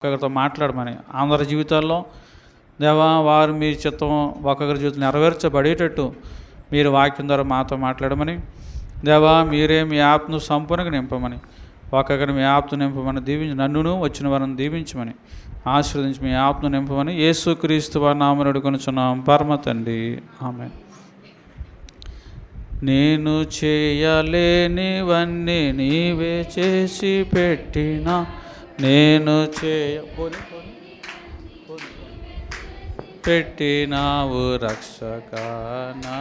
ఒక్కొక్కరితో మాట్లాడమని, అందరి జీవితాల్లో దేవా వారు మీ చిత్తం ఒక్కొక్కరి జీవితం నెరవేర్చబడేటట్టు మీరు వాక్యం ద్వారా మాతో మాట్లాడమని, దేవా మీరే మీ ఆత్మను సంపూర్ణంగా నింపమని, ఒక్కొక్కరిని మీ ఆత్మ నింపమని దీవించి, నన్నును వచ్చిన వారిని దీవించమని ఆశీర్వదించి మీ ఆత్మ నింపమని యేసుక్రీస్తు వారి నామమున అడుగుచున్నాం పరమ తండ్రి, ఆమేన్. నేను చేయలేనివన్నీ నీవే చేసి పెట్టినా, నేను పెట్టినావు రక్షకా, నా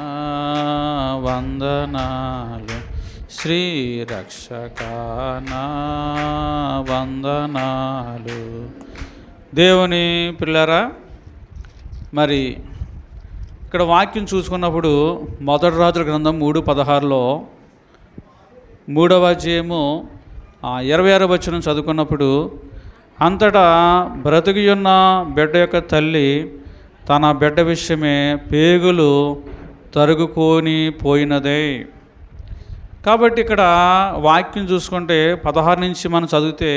వందనాలు శ్రీ రక్షకా, నా వందనాలు. దేవుని పిల్లరా, మరి ఇక్కడ వాక్యం చూసుకున్నప్పుడు మొదటి రాజుల గ్రంథం 3:16లో 3వ అధ్యాయము 26వ వచనం చదువుకున్నప్పుడు, అంతటా బ్రతికి ఉన్న బిడ్డ యొక్క తల్లి తన బిడ్డ విషయమే పేగులు తరుగుకొని పోయినదే. కాబట్టి ఇక్కడ వాక్యం చూసుకుంటే 16 నుంచి మనం చదివితే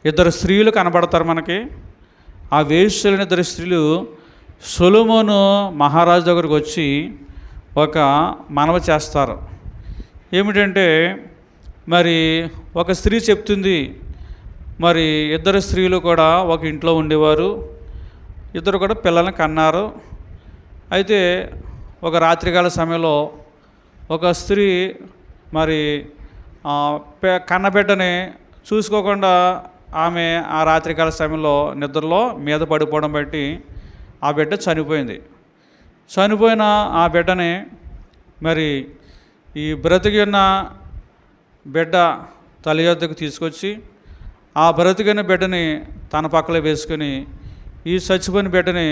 ఇద్దరు స్త్రీలు కనబడతారు మనకి. ఆ వేశ్యలైన ఇద్దరు స్త్రీలు సొలొమోను మహారాజు దగ్గరకు వచ్చి ఒక మనవి చేస్తారు. ఏమిటంటే, మరి ఒక స్త్రీ చెప్తుంది, మరి ఇద్దరు స్త్రీలు కూడా ఒక ఇంట్లో ఉండేవారు, ఇద్దరు కూడా పిల్లల్ని కన్నారు. అయితే ఒక రాత్రికాల సమయంలో ఒక స్త్రీ మరి కన్నబిడ్డని చూసుకోకుండా ఆమె ఆ రాత్రికాల సమయంలో నిద్రలో మీద పడిపోవడం బట్టి ఆ బిడ్డ చనిపోయింది. చనిపోయిన ఆ బిడ్డని మరి ఈ బ్రతికి ఉన్న బిడ్డ తల్లి యొద్దకు తీసుకొచ్చి ఆ బ్రతికిన బిడ్డని తన పక్కలో వేసుకొని ఈ చచ్చిపోయిన బిడ్డని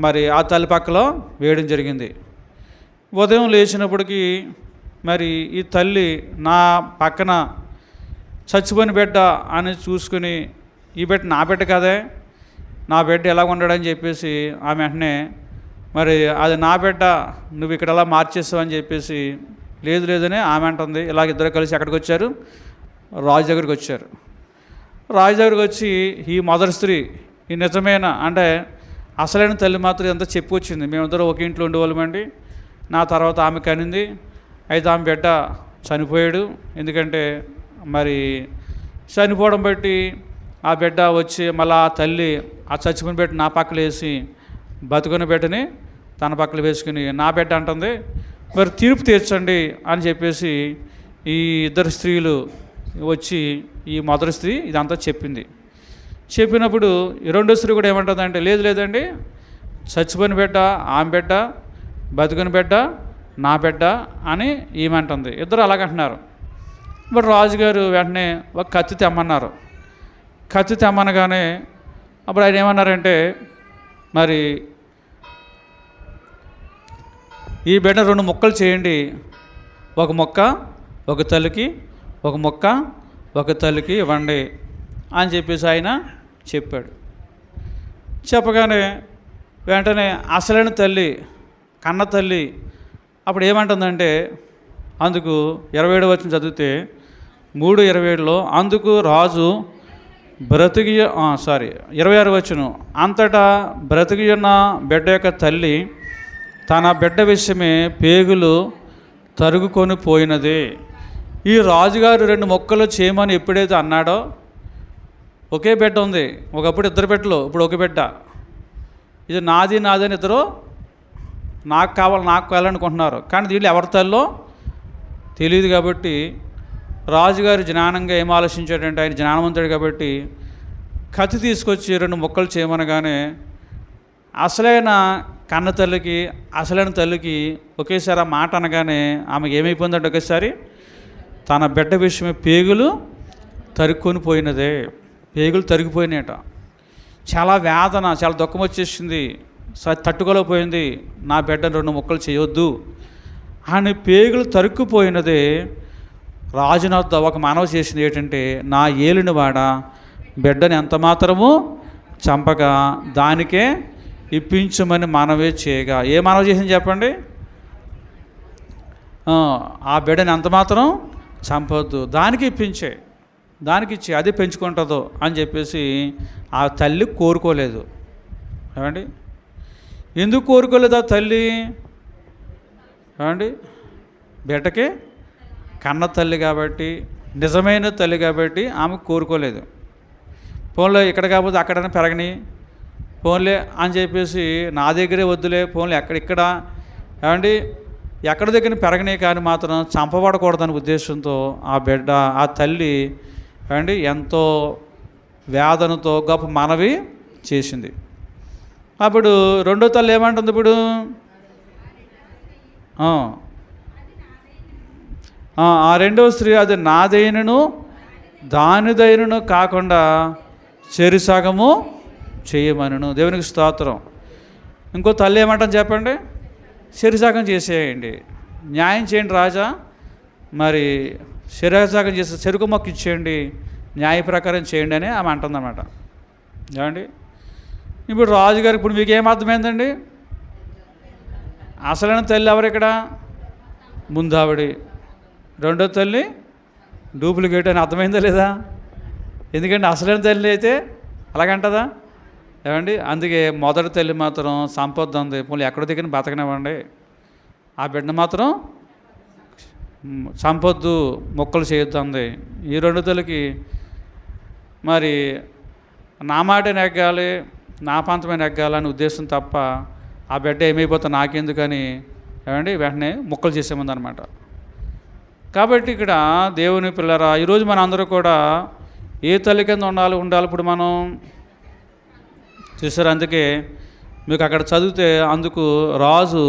మరి ఆ తల్లి పక్కలో వేయడం జరిగింది. ఉదయం లేచినప్పటికీ మరి ఈ తల్లి నా పక్కన చచ్చిపోయిన బిడ్డ అని చూసుకుని, ఈ బిడ్డ నా బిడ్డ కదే, నా బిడ్డ ఎలా ఉండడని చెప్పేసి ఆమె వెంటనే మరి అది నా బిడ్డ, నువ్వు ఇక్కడ ఎలా మార్చేస్తావు అని చెప్పేసి, లేదు లేదని ఆమె అంటుంది. ఇలాగ ఇద్దరు కలిసి ఎక్కడికి వచ్చారు, రాజు దగ్గరికి వచ్చారు. రాజు దగ్గరికి వచ్చి ఈ మొదటి స్త్రీ, ఈ నిజమైన అంటే అసలైన తల్లి మాత్రం ఎంత చెప్పి వచ్చింది, మేమిద్దరం ఒక ఇంట్లో ఉండేవాళ్ళమండి, నా తర్వాత ఆమె కనింది, అయితే ఆమె బిడ్డ చనిపోయాడు. ఎందుకంటే మరి చనిపోవడం బట్టి ఆ బిడ్డ వచ్చి మళ్ళీ ఆ తల్లి ఆ చచ్చిపోయిన బిడ్డ నా పక్కన వేసి బతుకున్న బిడ్డని తన పక్కన వేసుకుని నా బిడ్డ అంటుంది, మరి తీర్పు తీర్చండి అని చెప్పేసి ఈ ఇద్దరు స్త్రీలు వచ్చి ఈ మొదటి స్త్రీ ఇదంతా చెప్పింది. చెప్పినప్పుడు ఈ రెండో స్త్రీ కూడా ఏమంటుందంటే, లేదు లేదండి, చచ్చిపోయిన బిడ్డ ఆమె బిడ్డ, బతుకుని బిడ్డ నా బిడ్డ అని ఏమంటుంది. ఇద్దరు అలాగంటున్నారు. ఇప్పుడు రాజుగారు వెంటనే ఒక కత్తి తెమ్మన్నారు. కత్తి తెమ్మనగానే అప్పుడు ఆయన ఏమన్నారంటే, మరి ఈ బిడ్డ 2 ముక్కలు చేయండి, ఒక ముక్క ఒక తల్లికి, ఒక ముక్క ఒక తల్లికి ఇవ్వండి అని చెప్పేసి ఆయన చెప్పాడు. చెప్పగానే వెంటనే అసలైన తల్లి, కన్న తల్లి అప్పుడు ఏమంటుందంటే, అందుకు 27వ వచనం చదివితే 3:27లో, అందుకు రాజు 26వ వచనం, అంతటా బ్రతికి ఉన్న బిడ్డ యొక్క తల్లి తన బిడ్డ విషయమే పేగులు తరుగుకొని పోయినది. ఈ రాజుగారు 2 ముక్కలు చేయమని ఎప్పుడైతే అన్నాడో, ఒకే బిడ్డ ఉంది, ఒకప్పుడు ఇద్దరు బిడ్డలు, ఇప్పుడు ఒక బిడ్డ, ఇది నాది నాది అని ఇద్దరు నాకు కావాలనుకుంటున్నారు. కానీ వీళ్ళు ఎవరి తల్లో తెలియదు. కాబట్టి రాజుగారు జ్ఞానంగా ఏం ఆలోచించాడంటే, ఆయన జ్ఞానవంతుడు కాబట్టి కత్తి తీసుకొచ్చి 2 ముక్కలు చేయమనగానే అసలైన కన్న తల్లికి అసలైన తల్లికి ఒకేసారి ఆ మాట అనగానే ఆమెకి ఏమైపోయిందంటే, ఒకేసారి తన బిడ్డ విషయమే పేగులు తరుక్కొని పోయినదే. పేగులు తరిగిపోయినాయట. చాలా వేదన, చాలా దుఃఖం వచ్చేసింది, తట్టుకోలేకపోయింది. నా బిడ్డను 2 ముక్కలు చేయొద్దు అని పేగులు తరుక్కుపోయినదే. రాజునొద్ద ఒక మనవి చేసింది ఏంటంటే, నా ఏలిన వాడ బిడ్డని ఎంత మాత్రము చంపక దానికే ఇప్పించమని మనవే చేయగా. ఏ మనవి చేసింది చెప్పండి? ఆ బిడ్డని ఎంత మాత్రం చంపొద్దు, దానికి ఇప్పించే. దానికి ఇచ్చి అది పెంచుకుంటుందో అని చెప్పేసి ఆ తల్లి కోరుకోలేదు. ఏమండి, ఎందుకు కోరుకోలేదు ఆ తల్లి? ఏమండి, బిడ్డకి కన్న తల్లి కాబట్టి, నిజమైన తల్లి కాబట్టి ఆమె కోరుకోలేదు. ఫోన్లో ఇక్కడ కాకపోతే అక్కడైనా పెరగని, ఫోన్లే అని చెప్పేసి నా దగ్గరే వద్దులే, ఫోన్లు ఎక్కడిక్కడ ఏమండి ఎక్కడి దగ్గర పెరగని కానీ మాత్రం చంపబడకూడదనే ఉద్దేశంతో ఆ బిడ్డ ఆ తల్లి ఏమండి ఎంతో వేదనతో గొప్ప మనవి చేసింది. అప్పుడు రెండో తల్లి ఏమంటుంది ఇప్పుడు? ఆ రెండవ స్త్రీ అది నాదైనను దానిదైనను కాకుండా చెరిసగము చేయమనను. దేవునికి స్తోత్రం. ఇంకో తల్లి ఏమంటాను చెప్పండి? చెరిసగం చేసేయండి, న్యాయం చేయండి రాజా, మరి చెరిసగం చేసే చెరుకు మొక్క ఇచ్చేయండి, న్యాయ ప్రకారం చేయండి అని ఆమె అంటుందన్నమాట. ఏమండి, ఇప్పుడు రాజుగారికి ఇప్పుడు మీకు ఏం అర్థమైందండి? అసలైన తల్లి ఎవరు ఇక్కడ? ముందు ఆవిడ. రెండో తల్లి డూప్లికేట్ అని అర్థమైందా లేదా? ఎందుకంటే అసలైన తల్లి అయితే అలాగంటదా? ఏమండి, అందుకే మొదటి తల్లి మాత్రం సంపద ఉంది, పోనీ ఎక్కడో దగ్గర బతకనివ్వండి, ఆ బిడ్డ మాత్రం సంపొద్దు, మొక్కలు చేయొద్దు. ఈ రెండు తల్లికి మరి నా మాటే నెగ్గాలి, నా పంతమే నెగ్గాలని ఉద్దేశం తప్ప ఆ బిడ్డ ఏమైపోతా నాకెందుకని ఏమండి వెంటనే మొక్కలు చేసేముందనమాట. కాబట్టి ఇక్కడ దేవుని పిల్లరా, ఈరోజు మన అందరూ కూడా ఏ తల్లి కింద ఉండాలి ఇప్పుడు మనం చూసారు. అందుకే మీకు అక్కడ చదివితే అందుకు రాజు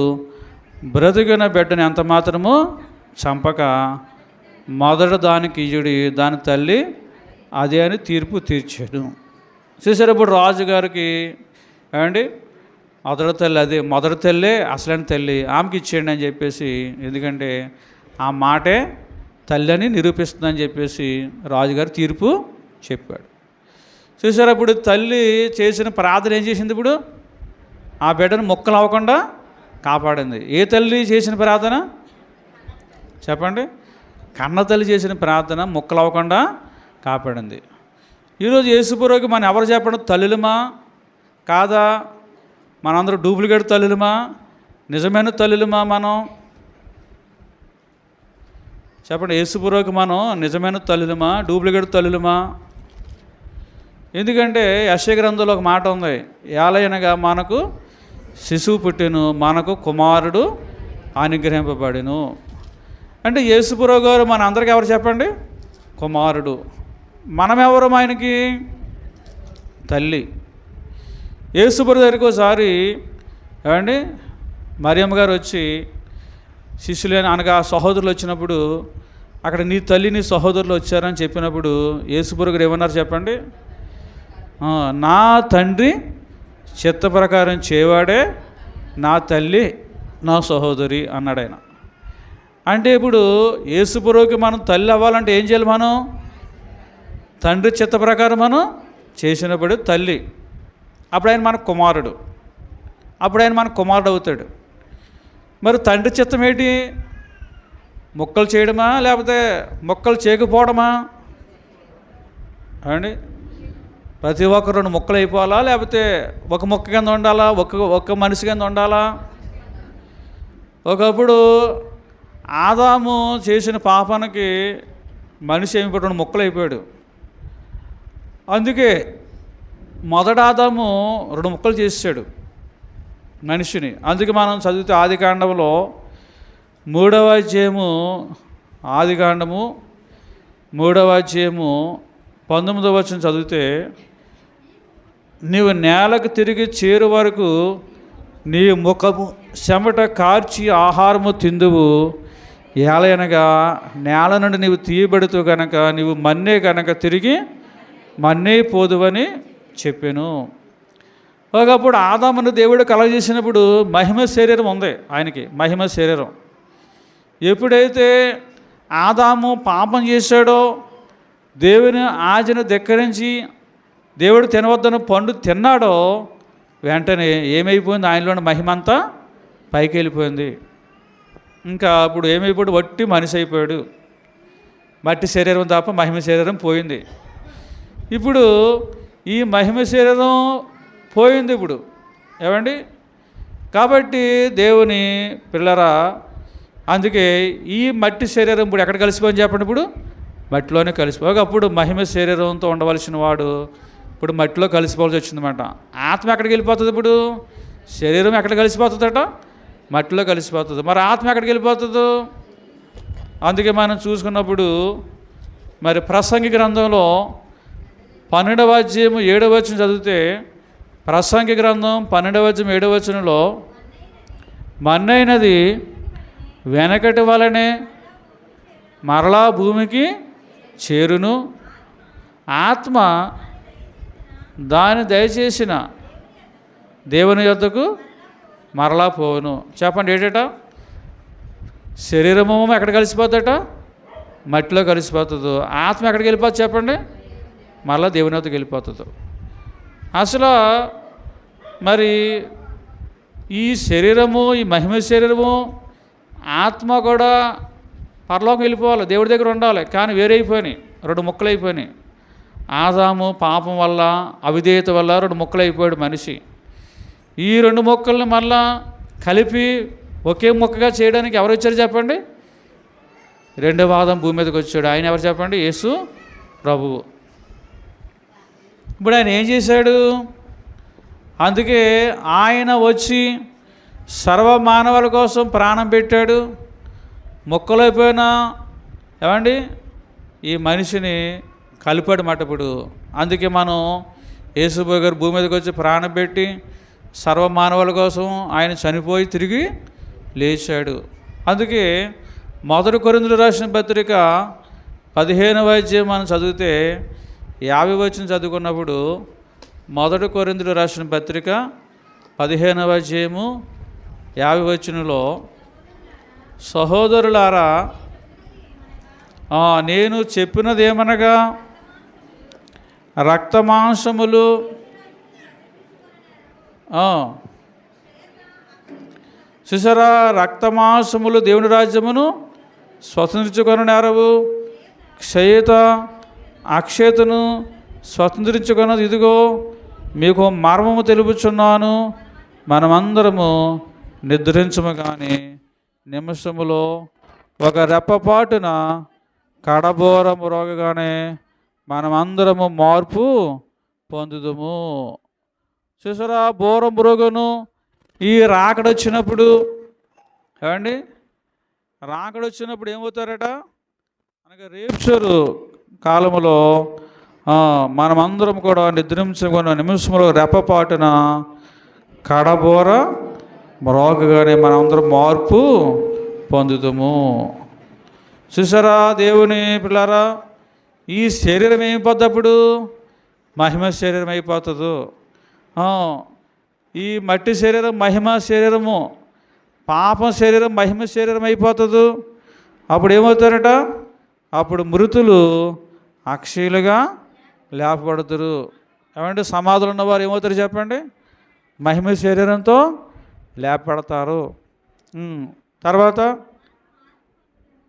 బ్రతికిన బిడ్డని ఎంత మాత్రమో చంపక మొదట దానికి ఇయుడి, దాని తల్లి అదే అని తీర్పు తీర్చాడు. చూసారు. ఇప్పుడు రాజుగారికి ఏమండి మొదటి తల్లి అదే, మొదటి తల్లే అసలైన తల్లి, ఆమెకి ఇచ్చేయండి అని చెప్పేసి, ఎందుకంటే ఆ మాటే తల్లి అని నిరూపిస్తుందని చెప్పేసి రాజుగారు తీర్పు చెప్పాడు. చూసారు. అప్పుడు తల్లి చేసిన ప్రార్థన ఏం చేసింది? ఇప్పుడు ఆ బిడ్డను మొక్కలు అవ్వకుండా కాపాడింది. ఏ తల్లి చేసిన ప్రార్థన చెప్పండి? కన్న తల్లి చేసిన ప్రార్థన మొక్కలు అవ్వకుండా కాపాడింది. ఈరోజు యేసుప్రభువుకి మనం ఎవరు చెప్పండి? తల్లులమా కాదా? మనందరూ డూప్లికేట్ తల్లులమా, నిజమైన తల్లులమా? మనం చెప్పండి, యేసుప్రభువుకి మనం నిజమైన తల్లులమా, డూప్లికేట్ తల్లులమా? ఎందుకంటే యెషయా గ్రంథంలో ఒక మాట ఉంది, ఏలయనగా మనకు శిశువు పుట్టెను, మనకు కుమారుడు అనుగ్రహింపబడెను. అంటే యేసుప్రభువు గారు మన అందరికీ ఎవరు చెప్పండి? కుమారుడు. మనమెవరు ఆయనకి? తల్లి. యేసుప్రభువు దగ్గరికి ఒకసారి ఏమండి మరియమ్మ గారు వచ్చి శిష్యులేని అనగా సహోదరులు వచ్చినప్పుడు అక్కడ నీ తల్లి నీ సహోదరులు వచ్చారని చెప్పినప్పుడు యేసుప్రభువు గారు ఏమన్నారు చెప్పండి? నా తండ్రి చిత్త ప్రకారం చేయవాడే నా తల్లి నా సహోదరి అన్నాడు ఆయన. అంటే ఇప్పుడు యేసుప్రభువుకి మనం తల్లి అవ్వాలంటే ఏం చేయాలి? మనం తండ్రి చిత్త ప్రకారం మనం చేసినప్పుడు తల్లి, అప్పుడు ఆయన మన కుమారుడు, అప్పుడు ఆయన మన కుమారుడు అవుతాడు. మరి తండ్రి చిత్తం ఏంటి? మొక్కలు చేయడమా లేకపోతే మొక్కలు చేయకపోవడమా? అండి, ప్రతి ఒక్కరు రెండు మొక్కలు అయిపోవాలా లేకపోతే ఒక మొక్క కింద ఉండాలా, ఒక్క మనిషి కింద ఉండాలా? ఒకప్పుడు ఆదాము చేసిన పాపానికి మనిషి ఏమిపోయి రెండు మొక్కలు అయిపోయాడు. అందుకే మొదట ఆదాము రెండు ముక్కలు చేసాడు మనిషిని. అందుకే మనం చదివితే ఆదికాండంలో 3వ అధ్యాయము, ఆదికాండము 3వ అధ్యాయము 19వ వచనం చదివితే, నీవు నేలకు తిరిగి చేరు వరకు నీ ముఖము చెమట కార్చి ఆహారము తిందువు, ఏలయనగా నేల నుండి నీవు తీయబడుతూ కనుక నీవు మన్నే కనుక తిరిగి మన్నే పోదువని చెప్పాను. ఒకప్పుడు ఆదామును దేవుడు కలగజేసినప్పుడు మహిమ శరీరం ఉంది ఆయనకి, మహిమ శరీరం. ఎప్పుడైతే ఆదాము పాపం చేశాడో, దేవుని ఆజ్ఞను ధిక్కరించి దేవుడు తినవద్దన్న పండు తిన్నాడో, వెంటనే ఏమైపోయింది? ఆయనలోని మహిమ అంతా పైకి వెళ్ళిపోయింది. ఇంకా అప్పుడు ఏమైపోయాడు? వట్టి మనిషి అయిపోయాడు. మట్టి శరీరం తప్ప మహిమ శరీరం పోయింది. ఇప్పుడు ఈ మహిమ శరీరం పోయింది ఇప్పుడు, ఏమండి? కాబట్టి దేవుని పిల్లరా, అందుకే ఈ మట్టి శరీరం ఇప్పుడు ఎక్కడ కలిసిపోయింది చెప్పండి? ఇప్పుడు మట్టిలోనే కలిసిపోయి, అప్పుడు మహిమ శరీరంతో ఉండవలసిన వాడు ఇప్పుడు మట్టిలో కలిసిపోవాల్సి వచ్చిందన్నమాట. ఆత్మ ఎక్కడికి వెళ్ళిపోతుంది? ఇప్పుడు శరీరం ఎక్కడ కలిసిపోతుందట? మట్టిలో కలిసిపోతుంది. మరి ఆత్మ ఎక్కడికి వెళ్ళిపోతుందో? అందుకే మనం చూసుకున్నప్పుడు మరి ప్రసంగి గ్రంథంలో 12వ అధ్యాయం 7వ వచనం చదివితే, ప్రసంగి గ్రంథం 12వ అధ్యాయం 7వ వచనంలో, మన్నైనది వెనకటి వలనే మరలా భూమికి చేరును, ఆత్మ దాని దయచేసిన దేవుని యొద్దకు మరలా పోవును. చెప్పండి ఏంటట? శరీరము ఎక్కడ కలిసిపోద్దట? మట్టిలో కలిసిపోతుందో. ఆత్మ ఎక్కడికి వెళ్ళిపోతుంది చెప్పండి? మరలా దేవుని యొద్దకు వెళ్ళిపోతుంది. అసలు మరి ఈ శరీరము, ఈ మహిమ శరీరము, ఆత్మ కూడా పరలోకి వెళ్ళిపోవాలి, దేవుడి దగ్గర ఉండాలి. కానీ వేరైపోయినాయి, 2 ముక్కలు అయిపోయినాయి. ఆదాము పాపం వల్ల, అవిధేయత వల్ల 2 ముక్కలు అయిపోయాడు మనిషి. ఈ 2 ముక్కల్ని మళ్ళా కలిపి ఒకే ముక్కగా చేయడానికి ఎవరు వచ్చారు చెప్పండి? 2వ ఆదాం భూమి మీదకి వచ్చాడు. ఆయన ఎవరు చెప్పండి? యేసు ప్రభువు. ఇప్పుడు ఆయన ఏం చేశాడు? అందుకే ఆయన వచ్చి సర్వ మానవుల కోసం ప్రాణం పెట్టాడు. మొక్కలైపోయినా ఏమండి ఈ మనిషిని కలిపాడు మాట ఇప్పుడు. అందుకే మనం యేసుబాబు గారు భూమి మీదకి వచ్చి ప్రాణం పెట్టి సర్వ మానవుల కోసం ఆయన చనిపోయి తిరిగి లేచాడు. అందుకే 1 కొరింథీయులకు రాసిన పత్రిక 15వ అధ్యాయం మనం చదివితే 50 వచనం చదువుకున్నప్పుడు, 1 కొరింథీయులకు రాసిన పత్రిక 15వ అధ్యాయము 50 వచనంలో, సహోదరులారా, నేను చెప్పినదేమనగా రక్తమాంసములు చూసారా, రక్తమాంసములు దేవుని రాజ్యమును స్వతంత్రించుకొని నేరవు, క్షయత అక్షయతను స్వతంత్రించుకున్నది ఇదిగో మీకు మర్మము తెలుపుచున్నాను, మనమందరము నిద్రించము కానీ నిమిషములో ఒక రెప్పపాటున కడబోరము రోగగానే మనమందరము మార్పు పొందుదుము. చూసారా, బోరం రోగను ఈ రాకడొచ్చినప్పుడు, ఏమండి రాకడొచ్చినప్పుడు ఏమవుతారట? అనగా రేప్చరు కాలములో మనమందరం కూడా నిద్రించుకున్న నిమిషంలో రెప్పపాటున కడబోర మ్రోగగానే మనమందరం మార్పు పొందుతాము. చూసారా దేవుని పిల్లారా, ఈ శరీరం ఏమైపోద్దప్పుడు? మహిమ శరీరం అయిపోతుందో. ఈ మట్టి శరీరం మహిమ శరీరము, పాపం శరీరం మహిమ శరీరం అయిపోతుంది. అప్పుడు ఏమవుతారట? అప్పుడు మృతులు అక్షయులుగా లేపబడతారు. ఏమంటే సమాధులు ఉన్నవారు ఏమవుతారు చెప్పండి? మహిమ శరీరంతో లేపబడతారు. తర్వాత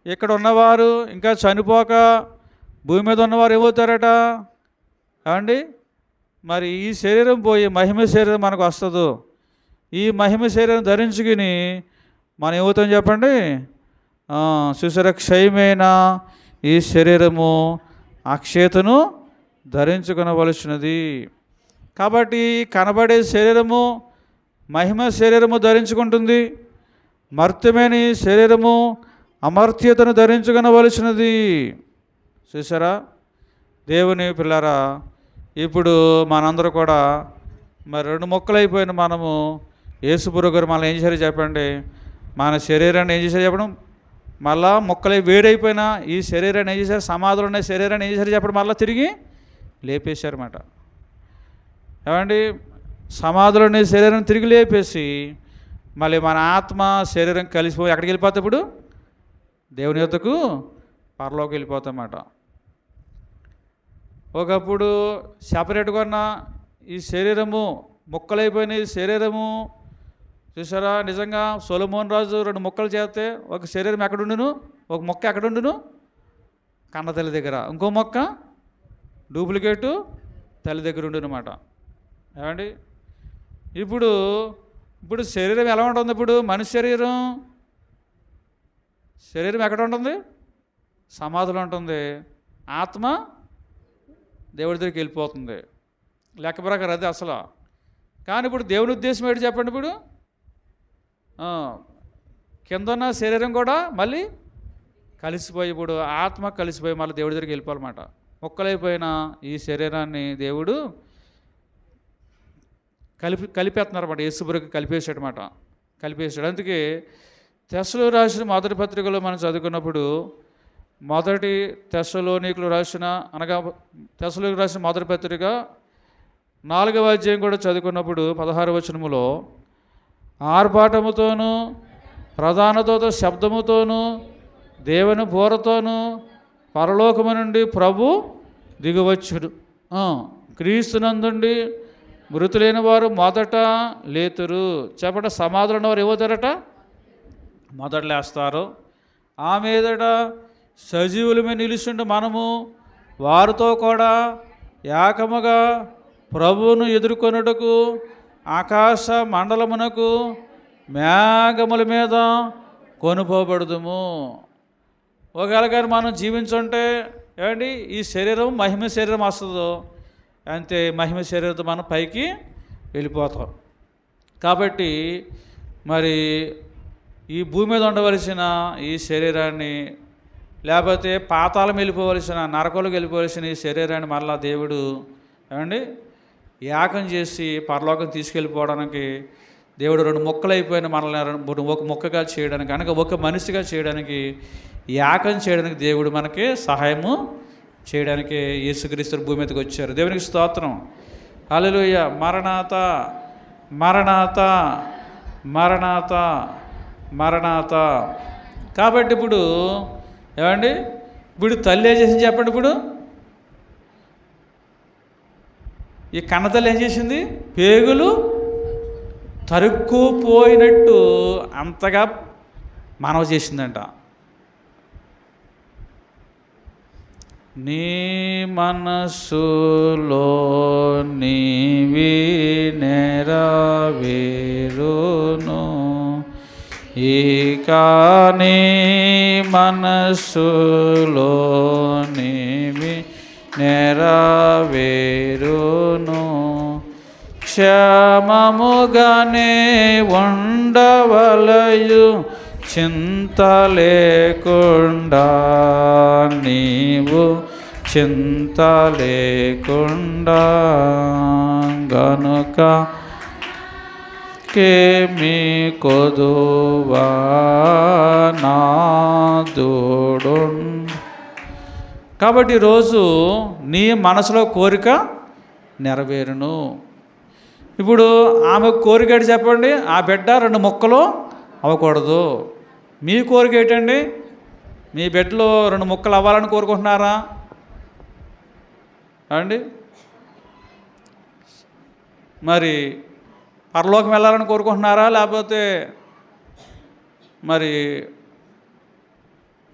ఇక్కడ ఉన్నవారు ఇంకా చనిపోక భూమి మీద ఉన్నవారు ఏమవుతారట? ఏమండి మరి ఈ శరీరం పోయి మహిమ శరీరం మనకు వస్తుందో. ఈ మహిమ శరీరం ధరించుకుని మనం ఏమవుతాం చెప్పండి? చూసారా, క్షయమైన ఈ శరీరము అక్షయతను ధరించుకొనవలసినది. కాబట్టి కనబడే శరీరము మహిమ శరీరము ధరించుకుంటుంది, మర్త్యమైన శరీరము అమర్త్యతను ధరించుకొనవలసినది. చూసారా దేవుని పిల్లారా, ఇప్పుడు మనందరూ కూడా మరి 2 ముక్కలు అయిపోయిన మనము యేసుప్రభువు గారు మళ్ళీ ఏం చేశారు చెప్పండి? మన శరీరాన్ని ఏం చేశారు చెప్పడం? మళ్ళా ముక్కలై వేడైపోయిన ఈ శరీరాన్ని ఏం చేశారు? సమాధులు ఉన్న శరీరాన్ని ఏం చేశారు చెప్పడం? మళ్ళీ తిరిగి లేపేశారన్నమాట. ఏమండి సమాధులు ఉన్న శరీరం తిరిగి లేపేసి మళ్ళీ మన ఆత్మ శరీరం కలిసిపోయి ఎక్కడికి వెళ్ళిపోతాయి? ఇప్పుడు దేవుని యొద్దకు పరలోకి వెళ్ళిపోతామన్నమాట. ఒకప్పుడు సెపరేట్గా ఉన్న ఈ శరీరము ముక్కలైపోయిన ఈ శరీరము చూసారా, నిజంగా సొలొమోన్ రాజు 2 ముక్కలు చేస్తే ఒక శరీరం ఎక్కడుండును? ఒక ముక్క ఎక్కడుండును? కన్న తల్లి దగ్గర, ఇంకో మొక్క డూప్లికేటు తల్లి దగ్గర ఉండనమాట. ఏమండి ఇప్పుడు ఇప్పుడు శరీరం ఎలా ఉంటుంది? ఇప్పుడు మనిషి శరీరం ఎక్కడ ఉంటుంది? సమాధిలో ఉంటుంది. ఆత్మ దేవుడి దగ్గరికి వెళ్ళిపోతుంది. లెక్క ప్రకారం అది అసలు. కానీ ఇప్పుడు దేవుని ఉద్దేశం ఏంటి చెప్పండి? ఇప్పుడు కింద ఉన్న శరీరం కూడా మళ్ళీ కలిసిపోయి, ఇప్పుడు ఆత్మ కలిసిపోయి మళ్ళీ దేవుడి దగ్గరికి వెళ్ళిపోవాలన్నమాట. మొక్కలైపోయిన ఈ శరీరాన్ని దేవుడు కలిపేస్తున్నారన్నమాట. యేసుప్రభుకి కలిపేసాడు. అందుకే తెస్సలోనికీయులకు రాసిన మొదటి పత్రికలో మనం చదువుకున్నప్పుడు, మొదటి తెస్సలోనికీయులకు రాసిన మొదటి పత్రిక 4వ అధ్యాయం కూడా చదువుకున్నప్పుడు 16వ వచనములో, ఆర్భాటముతోనూ ప్రధాన దూత శబ్దముతోనూ దేవుని బోరతోనూ పరలోకము నుండి ప్రభు దిగువచ్చుడు, క్రీస్తునందుండి మృతులైన వారు మొదట లేతురు. చెప్పట సమాధులు ఉన్నవారు ఏమవుతారట? మొదట లేస్తారు. ఆ మీదట సజీవుల మీద నిలుచుండి మనము వారితో కూడా ఏకముగా ప్రభువును ఎదుర్కొనుటకు ఆకాశ మండలమునకు మేఘముల మీద కొనుపోబడుదుము. ఒకవేళ కానీ మనం జీవించుంటే ఏమండి, ఈ శరీరం మహిమ శరీరం వస్తుందో అంతే, మహిమ శరీరంతో మనం పైకి వెళ్ళిపోతాం. కాబట్టి మరి ఈ భూమి మీద ఉండవలసిన ఈ శరీరాన్ని, లేకపోతే పాతాళం వెళ్ళిపోవలసిన, నరకంలోకి వెళ్ళిపోవలసిన ఈ శరీరాన్ని మళ్ళా దేవుడు ఏమండి యాగం చేసి పరలోకం తీసుకెళ్ళిపోవడానికి దేవుడు 2 ముక్కలు అయిపోయిన మనల్ని ఒక ముక్కగా చేయడానికి, అనగా ఒక మనిషిగా చేయడానికి, యాగం చేయడానికి దేవుడు మనకి సహాయము చేయడానికి యేసుక్రీస్తు భూమి మీదకి వచ్చారు. దేవునికి స్తోత్రం. హల్లెలూయా. మరణాత మరణాత మరణాత మరణాత. కాబట్టి ఇప్పుడు ఏమండి, ఇప్పుడు తల్లి ఏం చేసింది చెప్పండి? ఇప్పుడు ఈ కన్నతల్లి ఏం చేసింది? పేగులు తరుక్కుపోయినట్టు అంతగా మనవ చేసిందంట. నీ మనస్సులో నీవి నెరవేరును, ఇక నీ మనస్సులో నీవి నెరవేరును, క్షేమముగానే ఉండవలయు చింత లేకుండా, నీవు చింత లేకుండా గనుక కేమి కొదువా నాదుడు. కాబట్టి ఈరోజు నీ మనసులో కోరిక నెరవేరును. ఇప్పుడు ఆమె కోరిక ఏంటి చెప్పండి? ఆ బిడ్డ 2 ముక్కలు అవ్వకూడదు. మీ కోరిక ఏంటండి? మీ బిడ్డలో 2 ముక్కలు అవ్వాలని కోరుకుంటున్నారా అండి? మరి పరలోకం వెళ్ళాలని కోరుకుంటున్నారా? లేకపోతే మరి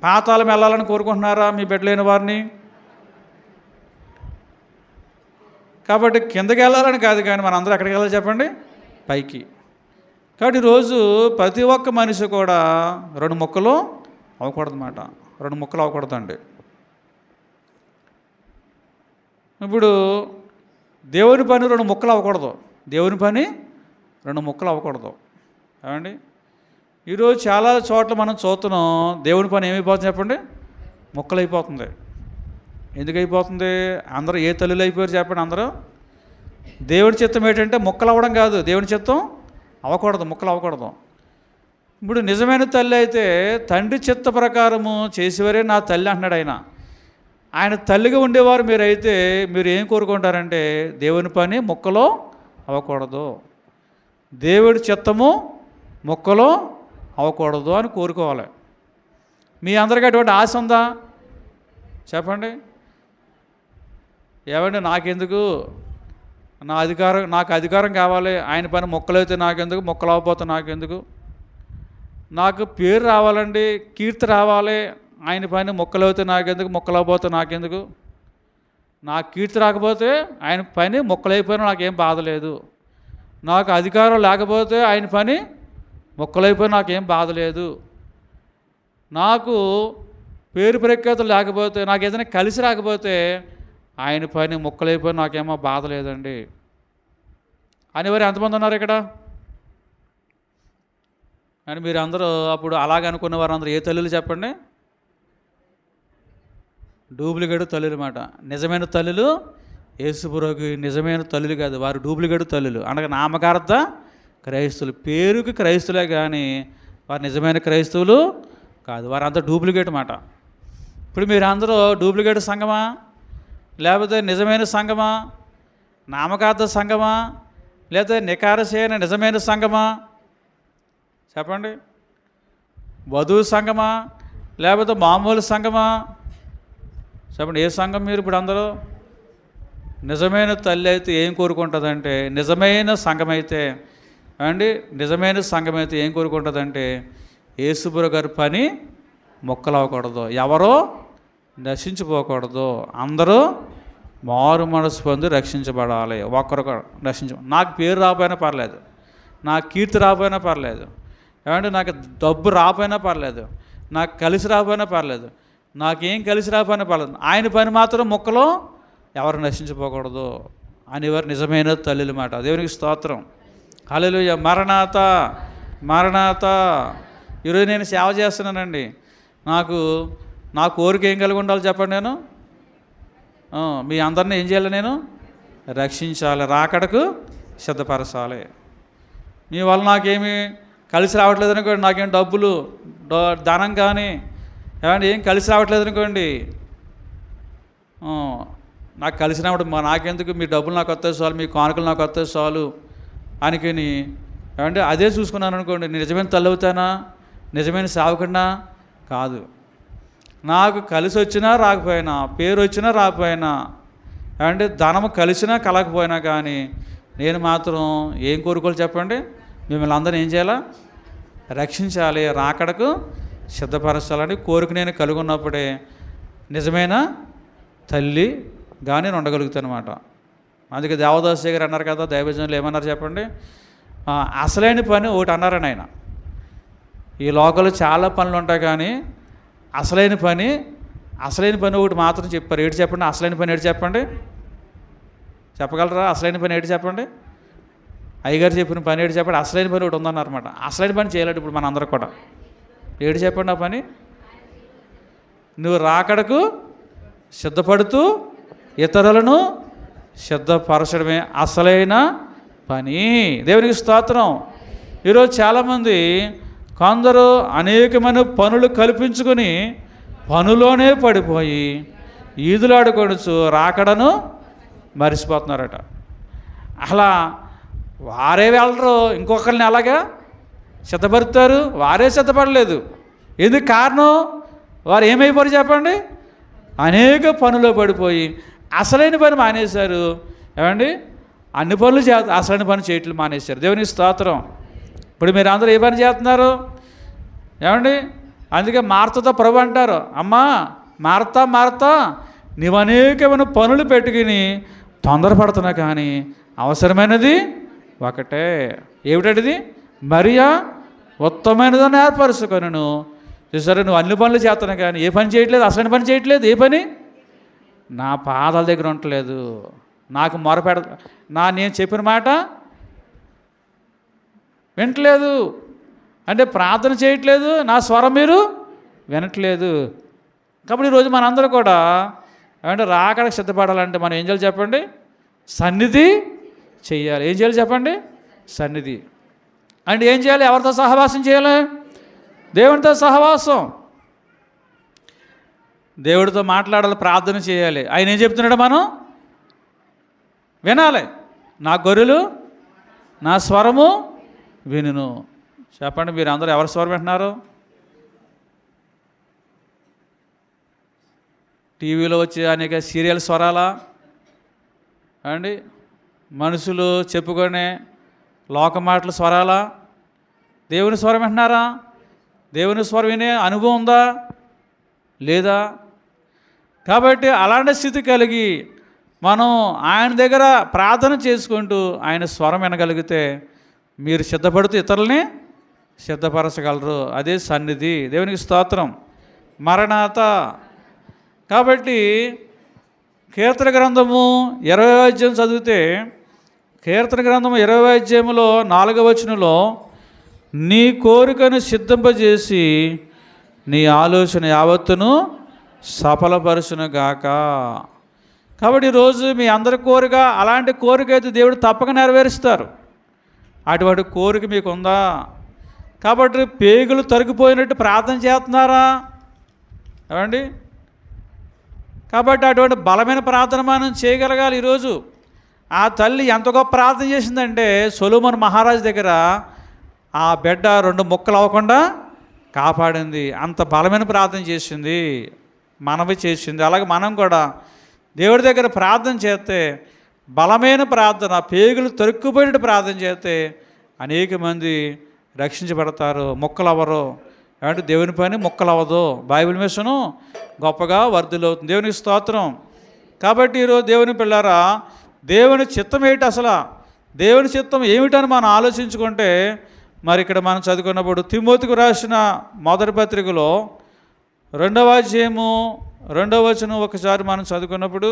పాతాళం వెళ్ళాలని కోరుకుంటున్నారా మీ బిడ్డలేని వారిని? కాబట్టి కిందకి వెళ్ళాలని కాదు, కానీ మన అందరూ ఎక్కడికి వెళ్ళాలి చెప్పండి? పైకి. కాబట్టి ఈరోజు ప్రతి ఒక్క మనిషి కూడా 2 ముక్కలు అవ్వకూడదు అన్నమాట. 2 ముక్కలు అవ్వకూడదండి. ఇప్పుడు దేవుని పని 2 ముక్కలు అవ్వకూడదు. దేవుని పని 2 ముక్కలు అవ్వకూడదు. ఏమండి, ఈరోజు చాలా చోట్ల మనం చూస్తున్నాం, దేవుని పని ఏమైపోతుంది చెప్పండి? ముక్కలు అయిపోతుంది. ఎందుకు అయిపోతుంది? అందరూ ఏ తల్లులు అయిపోయారు చెప్పండి? అందరూ. దేవుడి చిత్తం ఏంటంటే ముక్కలు అవ్వడం కాదు, దేవుని చిత్తం అవ్వకూడదు, ముక్కలు అవ్వకూడదు. ఇప్పుడు నిజమైన తల్లి అయితే తండ్రి చిత్త ప్రకారము చేసేవారే నా తల్లి అంటున్నాడు ఆయన. ఆయన తల్లిగా ఉండేవారు మీరైతే మీరు ఏం కోరుకుంటారంటే దేవుని పని ముక్కలో అవ్వకూడదు, దేవుడి చిత్తము ముక్కలో అవ్వకూడదు అని కోరుకోవాలి. మీ అందరికీ అటువంటి ఆశ ఉందా చెప్పండి? ఏమండి, నాకెందుకు, నాకు అధికారం కావాలి, ఆయన పని మొక్కలైతే నాకెందుకు, మొక్కలు అవ్వకపోతే నాకెందుకు, నాకు పేరు రావాలండి, కీర్తి రావాలి, ఆయన పని మొక్కలవుతే నాకెందుకు, మొక్కలవబోతే నాకెందుకు, నాకు కీర్తి రాకపోతే ఆయన పని మొక్కలైపోయినా నాకేం బాధ లేదు, నాకు అధికారం లేకపోతే ఆయన పని మొక్కలైపోయినా నాకేం బాధ లేదు, నాకు పేరు ప్రఖ్యాతులు లేకపోతే, నాకు ఏదైనా కలిసి రాకపోతే ఆయన పని మొక్కలైపోయినా నాకేమో బాధ లేదండి అని వారు ఎంతమంది ఉన్నారు ఇక్కడ? అని మీరు అందరూ అప్పుడు అలాగనుకున్న వారందరూ ఏ తల్లులు చెప్పండి? డూప్లికేట్ తల్లులు అన్నమాట. నిజమైన తల్లులు యేసుప్రభువుకి నిజమైన తల్లులు కాదు, వారు డూప్లికేట్ తల్లులు. అనగా నామకార్థ క్రైస్తవులు, పేరుకి క్రైస్తులే కానీ వారు నిజమైన క్రైస్తవులు కాదు, వారంతా డూప్లికేట్ మాట. ఇప్పుడు మీరు అందరూ డూప్లికేట్ సంఘమా, లేకపోతే నిజమైన సంఘమా, నామకార్థ సంఘమా, లేకపోతే నికారసైన నిజమైన సంఘమా? చెప్పండి. వధువు సంఘమా, లేకపోతే మామూలు సంఘమా? చెప్పండి, ఏ సంఘం మీరు ఇప్పుడు అందరూ? నిజమైన తల్లి అయితే ఏం కోరుకుంటుందంటే, నిజమైన సంఘం అయితే అండి, నిజమైన సంఘం అయితే ఏం కోరుకుంటుందంటే, యేసుప్రభువు గారి పని మొక్కలవ్వకూడదు, ఎవరో నశించిపోకూడదు, అందరూ మారు మనసు పొంది రక్షించబడాలి. ఒక్కరు నాకు పేరు రాకపోయినా పర్లేదు, నాకు కీర్తి రాకపోయినా పర్లేదు, ఏమంటే నాకు డబ్బు రాకపోయినా పర్లేదు, నాకు కలిసి రాకపోయినా పర్లేదు, నాకేం కలిసి రాకపోయినా పర్లేదు, ఆయన పని మాత్రం మొక్కలో ఎవరు నశించిపోకూడదు అనేవారు నిజమైన తల్లుల మాట. దేవునికి స్తోత్రం. హల్లెలూయా. మరణాత మరణాత. ఈరోజు నేను సేవ చేస్తున్నానండి, నా కోరిక ఏం కలిగి ఉండాలి చెప్పండి? నేను మీ అందరినీ ఏం చేయాలి? నేను రక్షించాలి, రాకడకు సిద్ధపరచాలి. మీ వల్ల నాకేమి కలిసి రావట్లేదు అనుకోండి, నాకేం డబ్బులు ధనం కానీ ఏమంటే ఏం కలిసి రావట్లేదు అనుకోండి, నాకు కలిసినప్పుడు నాకెందుకు, మీ డబ్బులు నాకు వస్తే చాలు, మీ కానుకలు నాకు వస్తే చాలు అనుకుని ఏమంటే అదే చూసుకున్నాను అనుకోండి, నేను నిజమైన తల్లి అవుతానా, నిజమైన సేవకుడినా కాదు. నాకు కలిసి వచ్చినా రాకపోయినా, పేరు వచ్చినా రాకపోయినా, ఏమంటే ధనము కలిసినా కలగకపోయినా కానీ నేను మాత్రం ఏం కోరుకోవాలి చెప్పండి? మిమ్మల్ని అందరినీ ఏం చేయాలా? రక్షించాలి, రాకడకు సిద్ధపరచాలని కోరిక నేను కలిగి ఉన్నప్పుడే నిజమైన తల్లి కానీ నేను ఉండగలుగుతానమాట. అందుకే దేవదాసు గారు అన్నారు కదా, దైవజనులు ఏమన్నారు చెప్పండి? అసలైన పని ఒకటి అన్నారని ఆయన. ఈ లోకంలో చాలా పనులు ఉంటాయి కానీ అసలైన పని ఒకటి మాత్రం చెప్పారు. ఏంటి చెప్పండి? అసలైన పని ఏంటి చెప్పండి? చెప్పగలరా? అసలైన పని ఏంటి చెప్పండి? అయ్యగారు చెప్పిన పని ఏంటి చెప్పండి? అసలైన పని ఒకటి ఉందన్నారన్నమాట. అసలైన పని చేయలేడు ఇప్పుడు మనందరూ కూడా. ఏంటి చెప్పండి ఆ పని? నువ్వు రాకడకు సిద్ధపడుతూ ఇతరులను సిద్ధపరచడమే అసలైన పని. దేవునికి స్తోత్రం. ఈరోజు చాలామంది కొందరు అనేకమైన పనులు కల్పించుకొని పనులోనే పడిపోయి ఈదులాడుకొనుచు రాకడను మరిచిపోతున్నారట. అలా వారే వెళ్ళరు, ఇంకొకరిని అలాగా సిద్ధపడతారు, వారే సిద్ధపడలేదు. ఎందుకు కారణం? వారు ఏమైపోయారు చెప్పండి? అనేక పనులు పడిపోయి అసలైన పని మానేశారు. ఏమండి? అన్ని పనులు అసలైన పని చేయట్లు మానేశారు. దేవునికి స్తోత్రం. ఇప్పుడు మీరు అందరూ ఏ పని చేస్తున్నారు? ఏమండి? అందుకే మార్తతో ప్రభు అంటారు, అమ్మా మార్తా నీవు అనేకమైన పనులు పెట్టుకుని తొందరపడుతున్నా కానీ అవసరమైనది ఒకటే. ఏమిటది? మరియా ఉత్తమమైనదని ఏర్పరచుకొనెను. చూసారా, నువ్వు అన్ని పనులు చేస్తున్నావు కానీ ఏ పని చేయట్లేదు, అసలైన పని చేయట్లేదు. ఏ పని? నా పాదాల దగ్గర ఉండట్లేదు, నాకు నేను చెప్పిన మాట వినట్లేదు, అంటే ప్రార్థన చేయట్లేదు, నా స్వరం మీరు వినట్లేదు. కాబట్టి ఈరోజు మనందరూ కూడా అంటే రాకడకు సిద్ధపడాలంటే మనం ఏం చేయాలి చెప్పండి? సన్నిధి చెయ్యాలి. ఏం చేయాలి చెప్పండి? సన్నిధి అంటే ఏం చేయాలి? ఎవరితో సహవాసం చేయాలి? దేవునితో సహవాసం. దేవుడితో మాట్లాడాలి, ప్రార్థన చేయాలి. ఆయన ఏం చెప్తున్నాడు? మనం వినాలి. నా గొర్రెలు నా స్వరము వినును. చెప్పండి, మీరు అందరూ ఎవరి స్వరం వింటున్నారు? టీవీలో వచ్చే అనేక సీరియల్ స్వరాలా అండి? మనుషులు చెప్పుకునే లోక మాటల స్వరాలా? దేవుని స్వరం వింటున్నారా? దేవుని స్వరం వినే అనుభవం ఉందా? లేదా? కాబట్టి అలాంటి స్థితి కలిగి మనం ఆయన దగ్గర ప్రార్థన చేసుకుంటూ ఆయన స్వరం వినగలిగితే మీరు సిద్ధపడుతూ ఇతరులని సిద్ధపరచగలరు. అదే సన్నిధి. దేవునికి స్తోత్రం. మరణాత. కాబట్టి కీర్తన గ్రంథము 20వ అధ్యాయం చదివితే, కీర్తన గ్రంథము 20వ అధ్యాయంలో 4వ వచనంలో, నీ కోరికను సిద్ధింపజేసి నీ ఆలోచన యావత్తును సఫలపరచునుగాక. కాబట్టి ఈరోజు మీ అందరి కోరిక, అలాంటి కోరిక అయితే దేవుడు తప్పక నెరవేరుస్తారు. అటువంటి కోరిక మీకు ఉందా? కాబట్టి పేగులు తరిగిపోయినట్టు ప్రార్థన చేస్తున్నారా? ఏమండి? కాబట్టి అటువంటి బలమైన ప్రార్థన మనం చేయగలగాలి. ఈరోజు ఆ తల్లి ఎంత గొప్ప ప్రార్థన చేసిందంటే, సొలొమోను మహారాజు దగ్గర ఆ బిడ్డ 2 ముక్కలు అవ్వకుండా కాపాడింది. అంత బలమైన ప్రార్థన చేసింది, మనవి చేసింది. అలాగే మనం కూడా దేవుడి దగ్గర ప్రార్థన చేస్తే, బలమైన ప్రార్థన, పేగులు తొరుక్కుపోయినట్టు ప్రార్థన చేస్తే అనేక మంది రక్షించబడతారు. ముక్కలు అవ్వరు. అంటే దేవుని పని ముక్కలు అవ్వదు. బైబిల్ మిషను గొప్పగా వర్ధిల్లవుతుంది. దేవునికి స్తోత్రం. కాబట్టి ఈరోజు దేవుని పిల్లారా, దేవుని చిత్తం ఏమిటి? అసలు దేవుని చిత్తం ఏమిటని మనం ఆలోచించుకుంటే, మరి ఇక్కడ మనం చదువుకున్నప్పుడు తిమోతికి రాసిన మొదటి పత్రికలో 2వ అధ్యాయము 2వ వచనం ఒకసారి మనం చదువుకున్నప్పుడు,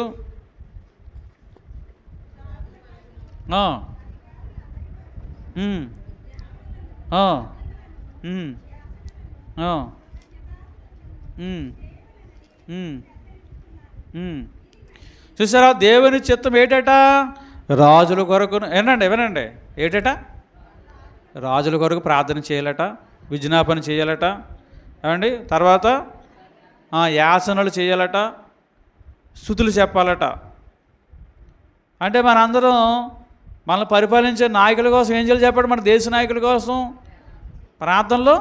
చూసారా? దేవుని చిత్తం ఏటట? రాజుల కొరకు. వినండి ఏటట? రాజుల కొరకు ప్రార్థన చేయాలట, విజ్ఞాపన చేయాలట, ఏమండి? తర్వాత యాసనలు చేయాలట, స్తుతులు చెప్పాలట. అంటే మనందరం మనల్ని పరిపాలించే నాయకుల కోసం ఏం చేయాలి చెప్పండి? మన దేశ నాయకుల కోసం ప్రార్థనలో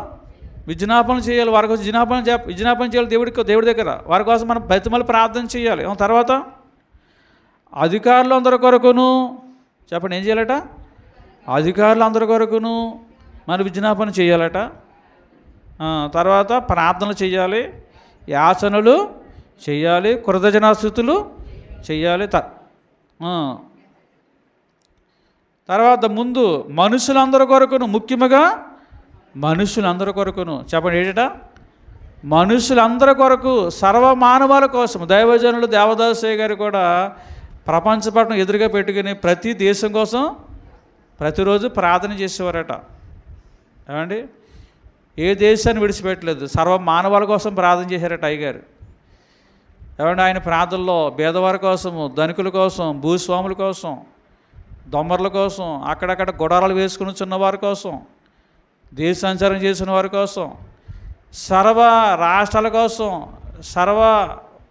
విజ్ఞాపన చేయాలి. వారి కోసం విజ్ఞాపన చేయాలి దేవుడి దగ్గర. వారి కోసం మనం బతిమలు ప్రార్థన చేయాలి. తర్వాత అధికారులు అందరి కొరకును చెప్పండి ఏం చేయాలట? అధికారులు అందరి కొరకును మన విజ్ఞాపన చేయాలట. తర్వాత ప్రార్థనలు చేయాలి, యాచనలు చేయాలి, కృతజ్ఞతాస్తుతులు చేయాలి. తర్వాత ముందు మనుషులందరి కొరకును, ముఖ్యంగా మనుషులందరి కొరకును చెప్పండి ఏంటట? మనుషులందరి కొరకు, సర్వమానవాల కోసం. దైవజనులు దేవదాసయ్య గారు కూడా ప్రపంచపటం ఎదురుగా పెట్టుకుని ప్రతి దేశం కోసం ప్రతిరోజు ప్రార్థన చేసేవారట. ఏమండి? ఏ దేశాన్ని విడిచిపెట్టలేదు, సర్వమానవాల కోసం ప్రార్థన చేశారట అయ్యగారు. ఏమంటే ఆయన ప్రార్థనలో పేదవారి కోసము, ధనికుల కోసం, భూస్వాముల కోసం, దొమ్మర్ల కోసం, అక్కడక్కడ గుడారాలు వేసుకుని చిన్నవారి కోసం, దేశ సంచారం చేసిన వారి కోసం, సర్వ రాష్ట్రాల కోసం,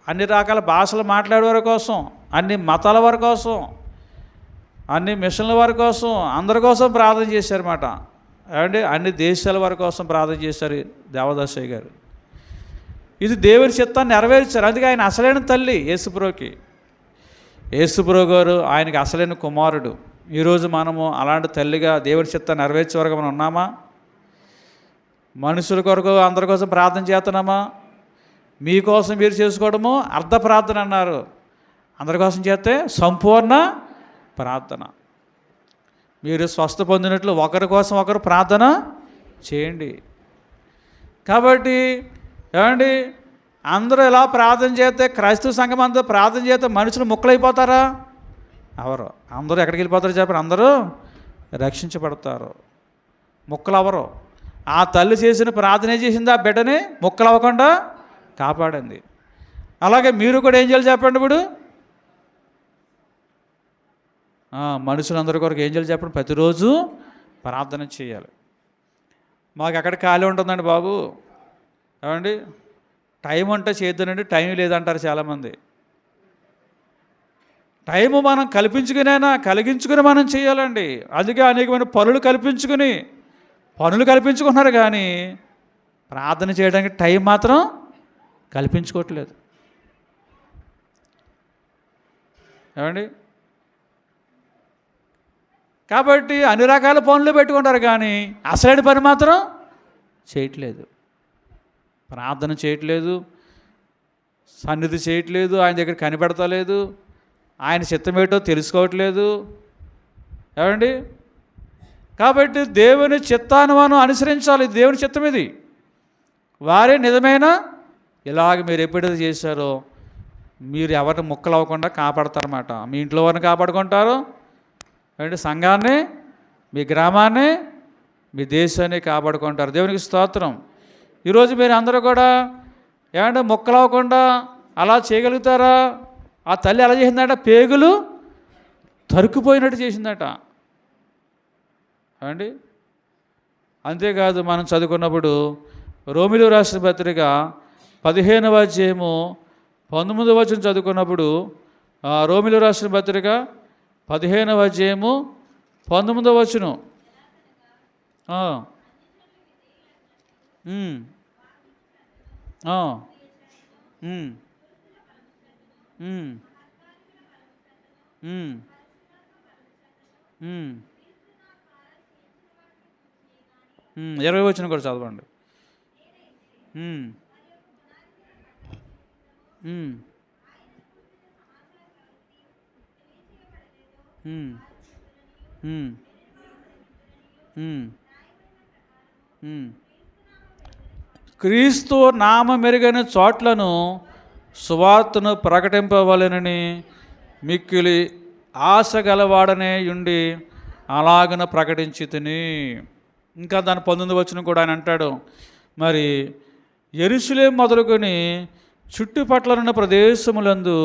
అన్ని రకాల భాషలు మాట్లాడేవారి కోసం, అన్ని మతాల వారి కోసం, అన్ని మిషన్ల వారి కోసం, అందరి కోసం ప్రార్థన చేశారన్నమాట. ఏమంటే అన్ని దేశాల వారి కోసం ప్రార్థన చేశారు దేవదాసయ్య గారు. ఇది దేవుని చిత్తాన్ని నెరవేర్చారు. అందుకే ఆయన అసలైన తల్లి యేసుప్రభుకి. యేసుప్రభు గారు ఆయనకి అసలైన కుమారుడు. ఈరోజు మనము అలాంటి తల్లిగా దేవుని చిత్తాన్ని నెరవేర్చే వరకు మనం ఉన్నామా? మనుషుల కొరకు అందరి కోసం ప్రార్థన చేస్తున్నామా? మీకోసం మీరు చేసుకోవడము అర్ధ ప్రార్థన అన్నారు. అందరి కోసం చేస్తే సంపూర్ణ ప్రార్థన. మీరు స్వస్థ పొందినట్లు ఒకరి కోసం ఒకరు ప్రార్థన చేయండి. కాబట్టి ఏమండి, అందరూ ఇలా ప్రార్థన చేస్తే, క్రైస్తవ సంఘం అంతా ప్రార్థన చేస్తే మనుషులు ముక్కలైపోతారా? ఎవరు? అందరూ ఎక్కడికి వెళ్ళిపోతారు చెప్పండి? అందరూ రక్షించబడతారు, ముక్కలు అవరు. ఆ తల్లి చేసిన ప్రార్థన చేసింది, ఆ బిడ్డని ముక్కలు అవ్వకుండా కాపాడింది. అలాగే మీరు కూడా ఏం చేయాలి చెప్పండి? ఇప్పుడు మనుషులందరి కొరకు ఏం చేయాలి చెప్పండి? ప్రతిరోజు ప్రార్థన చేయాలి. మాకు ఎక్కడ ఖాళీ ఉంటుందండి బాబు, ఏమండి? టైం అంటే చేద్దానండి, టైం లేదంటారు చాలామంది. టైము మనం కలిగించుకుని మనం చేయాలండి. అందుకే అనేకమైన పనులు కల్పించుకున్నారు, కానీ ప్రార్థన చేయడానికి టైం మాత్రం కల్పించుకోవట్లేదు. ఏమండి? కాబట్టి అన్ని రకాల పనులు పెట్టుకుంటారు, కానీ అసలైన పని మాత్రం చేయట్లేదు. ప్రార్థన చేయట్లేదు, సన్నిధి చేయట్లేదు, ఆయన దగ్గర కనిపెడతలేదు, ఆయన చిత్తమేటో తెలుసుకోవట్లేదు. ఏమండి? కాబట్టి దేవుని చిత్తాన్ని మనం అనుసరించాలి. దేవుని చిత్తం ఇది. వారే నిజమైన ఇలాగ మీరు ఎప్పుడైతే చేశారో మీరు ఎవరిని ముక్కలు అవ్వకుండా కాపాడతారన్నమాట. మీ ఇంట్లో వారిని కాపాడుకుంటారు, అంటే సంఘాన్ని, మీ గ్రామాన్ని, మీ దేశాన్ని కాపాడుకుంటారు. దేవునికి స్తోత్రం. ఈరోజు మీరు అందరూ కూడా ఏమంటే ముక్కలు అవ్వకుండా అలా చేయగలుగుతారా? ఆ తల్లి ఎలా చేసిందట? పేగులు తరుక్కుపోయినట్టు చేసిందట. అండి, అంతేకాదు మనం చదువుకున్నప్పుడు రోమిలికి రాసిన పత్రిక 15వ అధ్యాయము 19వ వచనం చదువుకున్నప్పుడు, రోమిలికి రాసిన పత్రిక 15వ అధ్యాయము 19వ వచనం, ఉమ్ 20 వచనం కూడా చదవండి. క్రీస్తు నామ మెరుగైన చోట్లను సువార్తను ప్రకటింపవలెనని మిక్కిలి ఆశ గలవాడనే ఉండి అలాగన ప్రకటించి తిని. ఇంకా దాని 19వ వచనం కూడా ఆయన అంటాడు, మరి యెరూషలేము మొదలుకొని చుట్టుపట్లనున్న ప్రదేశములందు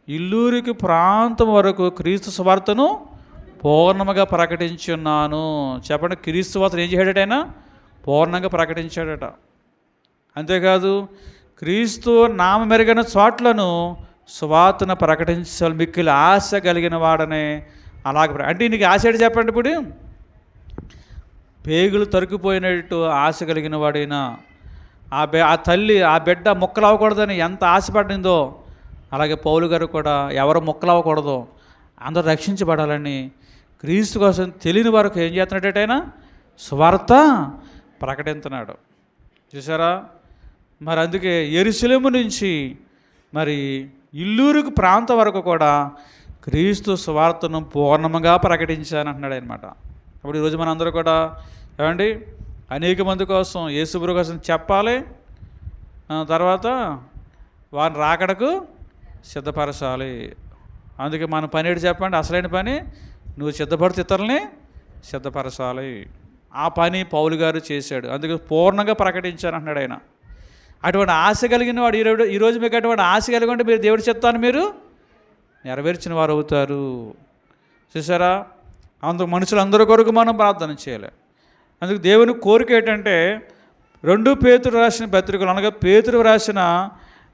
ఇల్లూరికి ప్రాంతం వరకు క్రీస్తు సువార్తను పూర్ణముగా ప్రకటించి ఉన్నాను. చెప్పండి, క్రీస్తు సువార్తను ఏం చేయడట? ఆయన పూర్ణంగా ప్రకటించాడట. అంతేకాదు క్రీస్తు నామ మెరుగైన చోట్లను సువార్తను ప్రకటించాలి మిక్కిలి ఆశ కలిగిన వాడనే అలాగే. అంటే నీకు ఆశ ఏంటి చెప్పండి? ఇప్పుడు పేగులు తరుక్కుపోయినట్టు ఆశ కలిగిన వాడైనా ఆ తల్లి ఆ బిడ్డ ముక్కలు అవ్వకూడదని ఎంత ఆశపడిందో, అలాగే పౌలు గారు కూడా ఎవరు ముక్కలు అవ్వకూడదు, అందరూ రక్షించబడాలని క్రీస్తు కోసం తెలియని వరకు ఏం చేస్తున్నాడైనా సువార్త ప్రకటిస్తున్నాడు. చూసారా? మరి అందుకే యెరూషలేము నుంచి మరి ఇల్లూరుకు ప్రాంతం వరకు కూడా క్రీస్తు సువార్తను పూర్ణముగా ప్రకటించానంటున్నాడు అనమాట. అప్పుడు ఈరోజు మనందరూ కూడా ఏమండి అనేక మంది కోసం, యేసుప్రభు కోసం చెప్పాలి. తర్వాత వారిని రాకడకు సిద్ధపరచాలి. అందుకే మన పని ఏంటి చెప్పండి? అసలైన పని నువ్వు సిద్ధపడితే ఇతరులని సిద్ధపరచాలి. ఆ పని పౌలు గారు చేశాడు. అందుకే పూర్ణంగా ప్రకటించాను అంటున్నాడు ఆయన. అటువంటి ఆశ కలిగిన వాడు ఈరోజు మీకు అటువంటి ఆశ కలిగి ఉంటే మీరు దేవుడి చిత్తాన్ని మీరు నెరవేర్చిన వారు అవుతారు. చూసారా? అందుకు మనుషులందరి కొరకు మనం ప్రార్థన చేయాలి. అందుకు దేవుని కోరిక ఏంటంటే 2 పేతురు రాసిన పత్రికలు, అనగా పేతురు రాసిన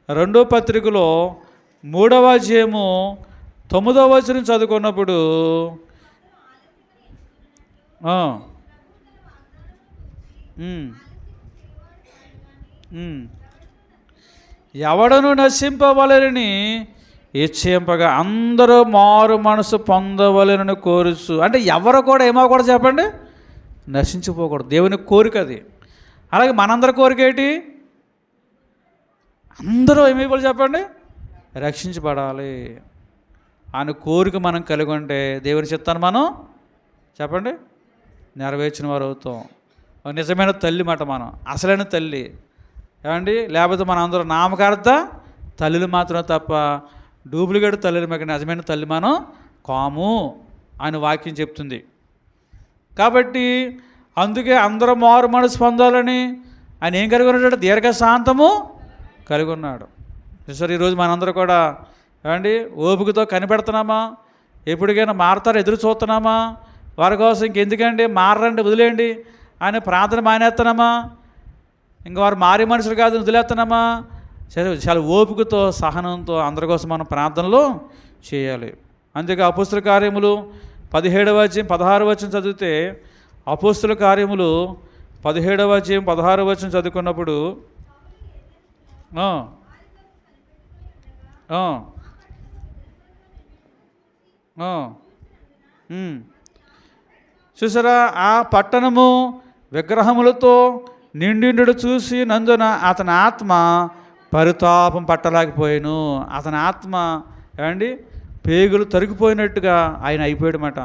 2వ పత్రికలో 3వ అధ్యాయము 9వ వచనం చదువుకున్నప్పుడు, ఎవడను నశింపవలెనని ఇచ్చేంపగా అందరూ మారు మనసు పొందవలెనని కోరుచు. అంటే ఎవరు కూడా ఏమవకూడదు చెప్పండి? నశించిపోకూడదు. దేవుని కోరిక అది. అలాగే మనందరి కోరిక ఏంటి? అందరూ ఏమైపోవాలి చెప్పండి? రక్షించబడాలి. ఆయన కోరిక మనం కలిగి ఉంటే దేవుని చిత్తాన్ని మనం చెప్పండి నెరవేర్చిన వారు అవుతాం. నిజమైన తల్లి మాట మనం, అసలైన తల్లి. ఏమండి? లేకపోతే మన అందరూ నామకార్థ తల్లులు మాత్రమే తప్ప డూప్లికేట్ తల్లులు మీకు నిజమైన తల్లి మనం కాము అని వాక్యం చెప్తుంది. కాబట్టి అందుకే అందరూ మారు మనసు పొందాలని ఆయన ఏం కలిగి ఉన్నాడు? దీర్ఘశాంతము కలిగి ఉన్నాడు. సరే, ఈరోజు మనందరూ కూడా ఏమండి ఓపికతో కనిపెడుతున్నామా? ఎప్పటికైనా మారతారు ఎదురు చూస్తున్నామా? వారి కోసం ఇంకెందుకండి, మారండి, వదిలేయండి అని ప్రార్థన మానేస్తున్నామా? ఇంకా వారు మారే మనుషులు కాదు వదిలేస్తున్నామా? సరే, చాలా ఓపికతో సహనంతో అందరి కోసం మనం ప్రార్థనలు చేయాలి. అందుకే అపోస్తుల కార్యములు 17వ అధ్యాయం 16వ వచనం చదివితే, అపోస్తుల కార్యములు 17వ అధ్యాయం 16వ వచనం చదువుకున్నప్పుడు చూసారా? ఆ పట్టణము విగ్రహములతో నిండిండు చూసి నందున అతని ఆత్మ పరితాపం పట్టలేకపోయాను. అతని ఆత్మ ఏమండి పేగులు తరిగిపోయినట్టుగా ఆయన అయిపోయాడన్నమాట.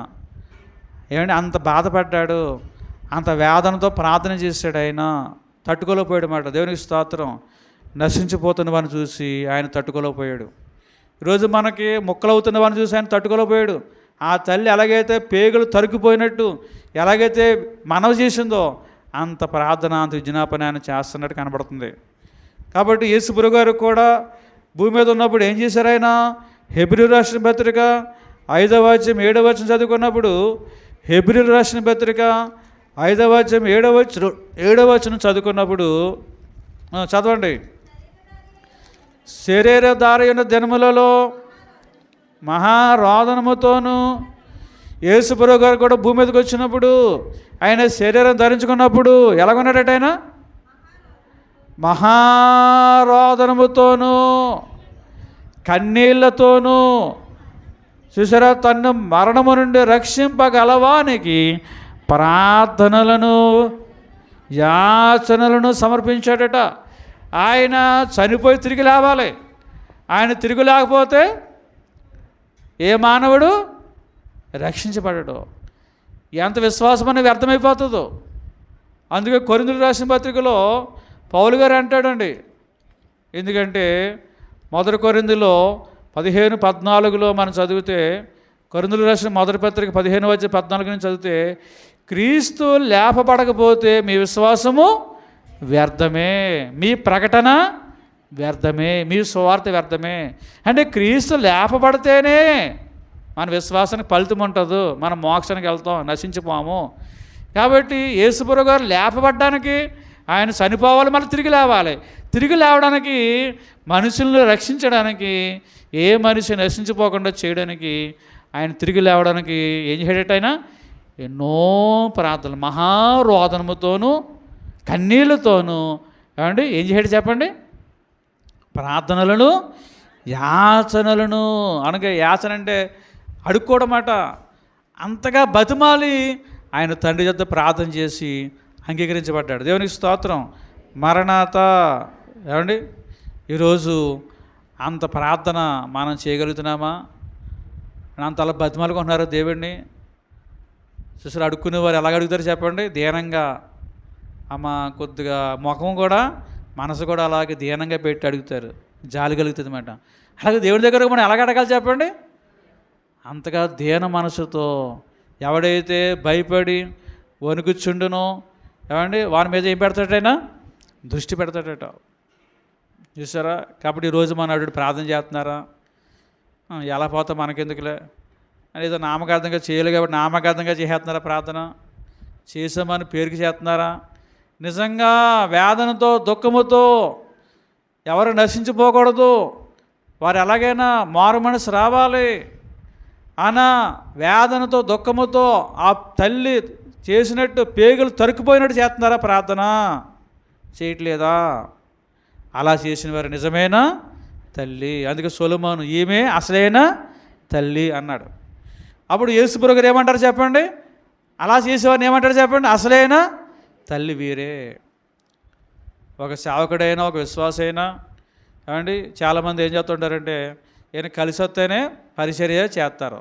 ఏమండి అంత బాధపడ్డాడు, అంత వేదనతో ప్రార్థన చేశాడు. ఆయన తట్టుకోలేకపోయాడన్నమాట. దేవునికి స్తోత్రం. నశించిపోతున్న వాడిని చూసి ఆయన తట్టుకోలేకపోయాడు. ఈరోజు మనకి ముక్కలవుతున్న వాడిని చూసి ఆయన తట్టుకోలేకపోయాడు. ఆ తల్లి ఎలాగైతే పేగులు తరిగిపోయినట్టు ఎలాగైతే మనవి చేసిందో అంత ప్రార్థన, అంత విజ్ఞాపన ఆయన చేస్తున్నట్టు కనబడుతుంది. కాబట్టి యేసుప్రభు గారు కూడా భూమి మీద ఉన్నప్పుడు ఏం చేశారు? ఆయన హెబ్రీయులకు రాసిన పత్రిక 5వ అధ్యాయం 7వ వచనం చదువుకున్నప్పుడు, హెబ్రీయులకు రాసిన పత్రిక 5వ అధ్యాయం 7వ వచనం చదువుకున్నప్పుడు చదవండి. శరీరధారైన దినములలో మహారోదనముతోనూ యేసుప్రభు గారు కూడా భూమి మీదకి వచ్చినప్పుడు ఆయన శరీరం ధరించుకున్నప్పుడు ఎలాగున్నాడట? ఆయన మహారోదనముతోనూ కన్నీళ్లతోనూ, చూసారా, తన్ను మరణము నుండి రక్షింపగలవానికి ప్రార్థనలను యాచనలను సమర్పించాడట. ఆయన చనిపోయి తిరిగి లేవాలి. ఆయన తిరిగి లేకపోతే ఏ మానవుడు రక్షించబడడు. ఎంత విశ్వాసం అనేది వ్యర్థమైపోతుందో. అందుకే కొరింథీయులకు రాసిన పత్రికలో పౌలు గారు అంటాడండి. ఎందుకంటే 1 కొరింథీలో 15:14 మనం చదివితే, కొరింథీయులకు రాసిన మొదటి పత్రిక 15:14 నుంచి చదివితే, క్రీస్తు లేపబడకపోతే మీ విశ్వాసము వ్యర్థమే, మీ ప్రకటన వ్యర్థమే, మీ సువార్త వ్యర్థమే. అంటే క్రీస్తు లేపబడితేనే మన విశ్వాసానికి ఫలితం ఉంటుంది, మనం మోక్షానికి వెళ్తాం, నశించిపోము. కాబట్టి యేసుప్రభు గారు లేపబడ్డానికి ఆయన చనిపోవాలి, మళ్ళీ తిరిగి లేవాలి. తిరిగి లేవడానికి, మనుషులను రక్షించడానికి, ఏ మనిషి నశించిపోకుండా చేయడానికి, ఆయన తిరిగి లేవడానికి ఏం చేయడట? ఆయన ఎన్నో ప్రార్థనలు, మహారోదనముతోనూ కన్నీళ్ళతోనూ ఏమండి ఏం చేయడు చెప్పండి? ప్రార్థనలను యాచనలను. అనగా యాచన అంటే అడుక్కోవడమాట. అంతగా బతిమాలి ఆయన తండ్రి యొద్ద ప్రార్థన చేసి అంగీకరించబడ్డాడు. దేవునికి స్తోత్రం. మరణాత. ఏమండి ఈరోజు అంత ప్రార్థన మనం చేయగలుగుతున్నామా? అంత అలా బతిమాలుకుంటున్నారో దేవుడిని. చూసారు, అడుక్కునేవారు ఎలాగ అడుగుతారు చెప్పండి? దీనంగా. అమ్మ కొద్దిగా ముఖం కూడా, మనసు కూడా అలాగే దీనంగా పెట్టి అడుగుతారు. జాలి కలుగుతుంది అన్నమాట. అలాగే దేవుడి దగ్గర మనం ఎలాగ అడగాలి చెప్పండి? అంతగా దీన మనసుతో. ఎవడైతే భయపడి వణుకుచుండునో ఏమండి వాని మీద ఏం పెడతాడైనా? దృష్టి పెడతాడట. చూసారా? కాబట్టి ఈరోజు మన అడుగు ప్రార్థన చేస్తున్నారా? ఎలా పోతా మనకెందుకులే అని ఏదో నామకార్థంగా చేయాలి కాబట్టి నామకార్థంగా చేస్తున్నారా? ప్రార్థన చేసామని పేరుకి చేస్తున్నారా? నిజంగా వేదనతో దుఃఖముతో ఎవరు నశించిపోకూడదు, వారు ఎలాగైనా మారు మనసు రావాలి అన్న వేదనతో దుఃఖముతో ఆ తల్లి చేసినట్టు పేగులు తరుక్కుపోయినట్టు చేస్తున్నారా? ప్రార్థన చేయట్లేదా? అలా చేసిన వారు నిజమైన తల్లి. అందుకే సొలొమోను ఈమె అసలైన తల్లి అన్నాడు. అప్పుడు యేసుప్రభు గారు ఏమంటారు చెప్పండి? అలా చేసేవారిని ఏమంటారు చెప్పండి? అసలైన తల్లి వీరే. ఒక సేవకుడైనా, ఒక విశ్వాసైనా ఏమండి చాలామంది ఏం చేస్తుంటారంటే, ఏదైనా కలిసి వస్తేనే పరిచర్య చేస్తారు,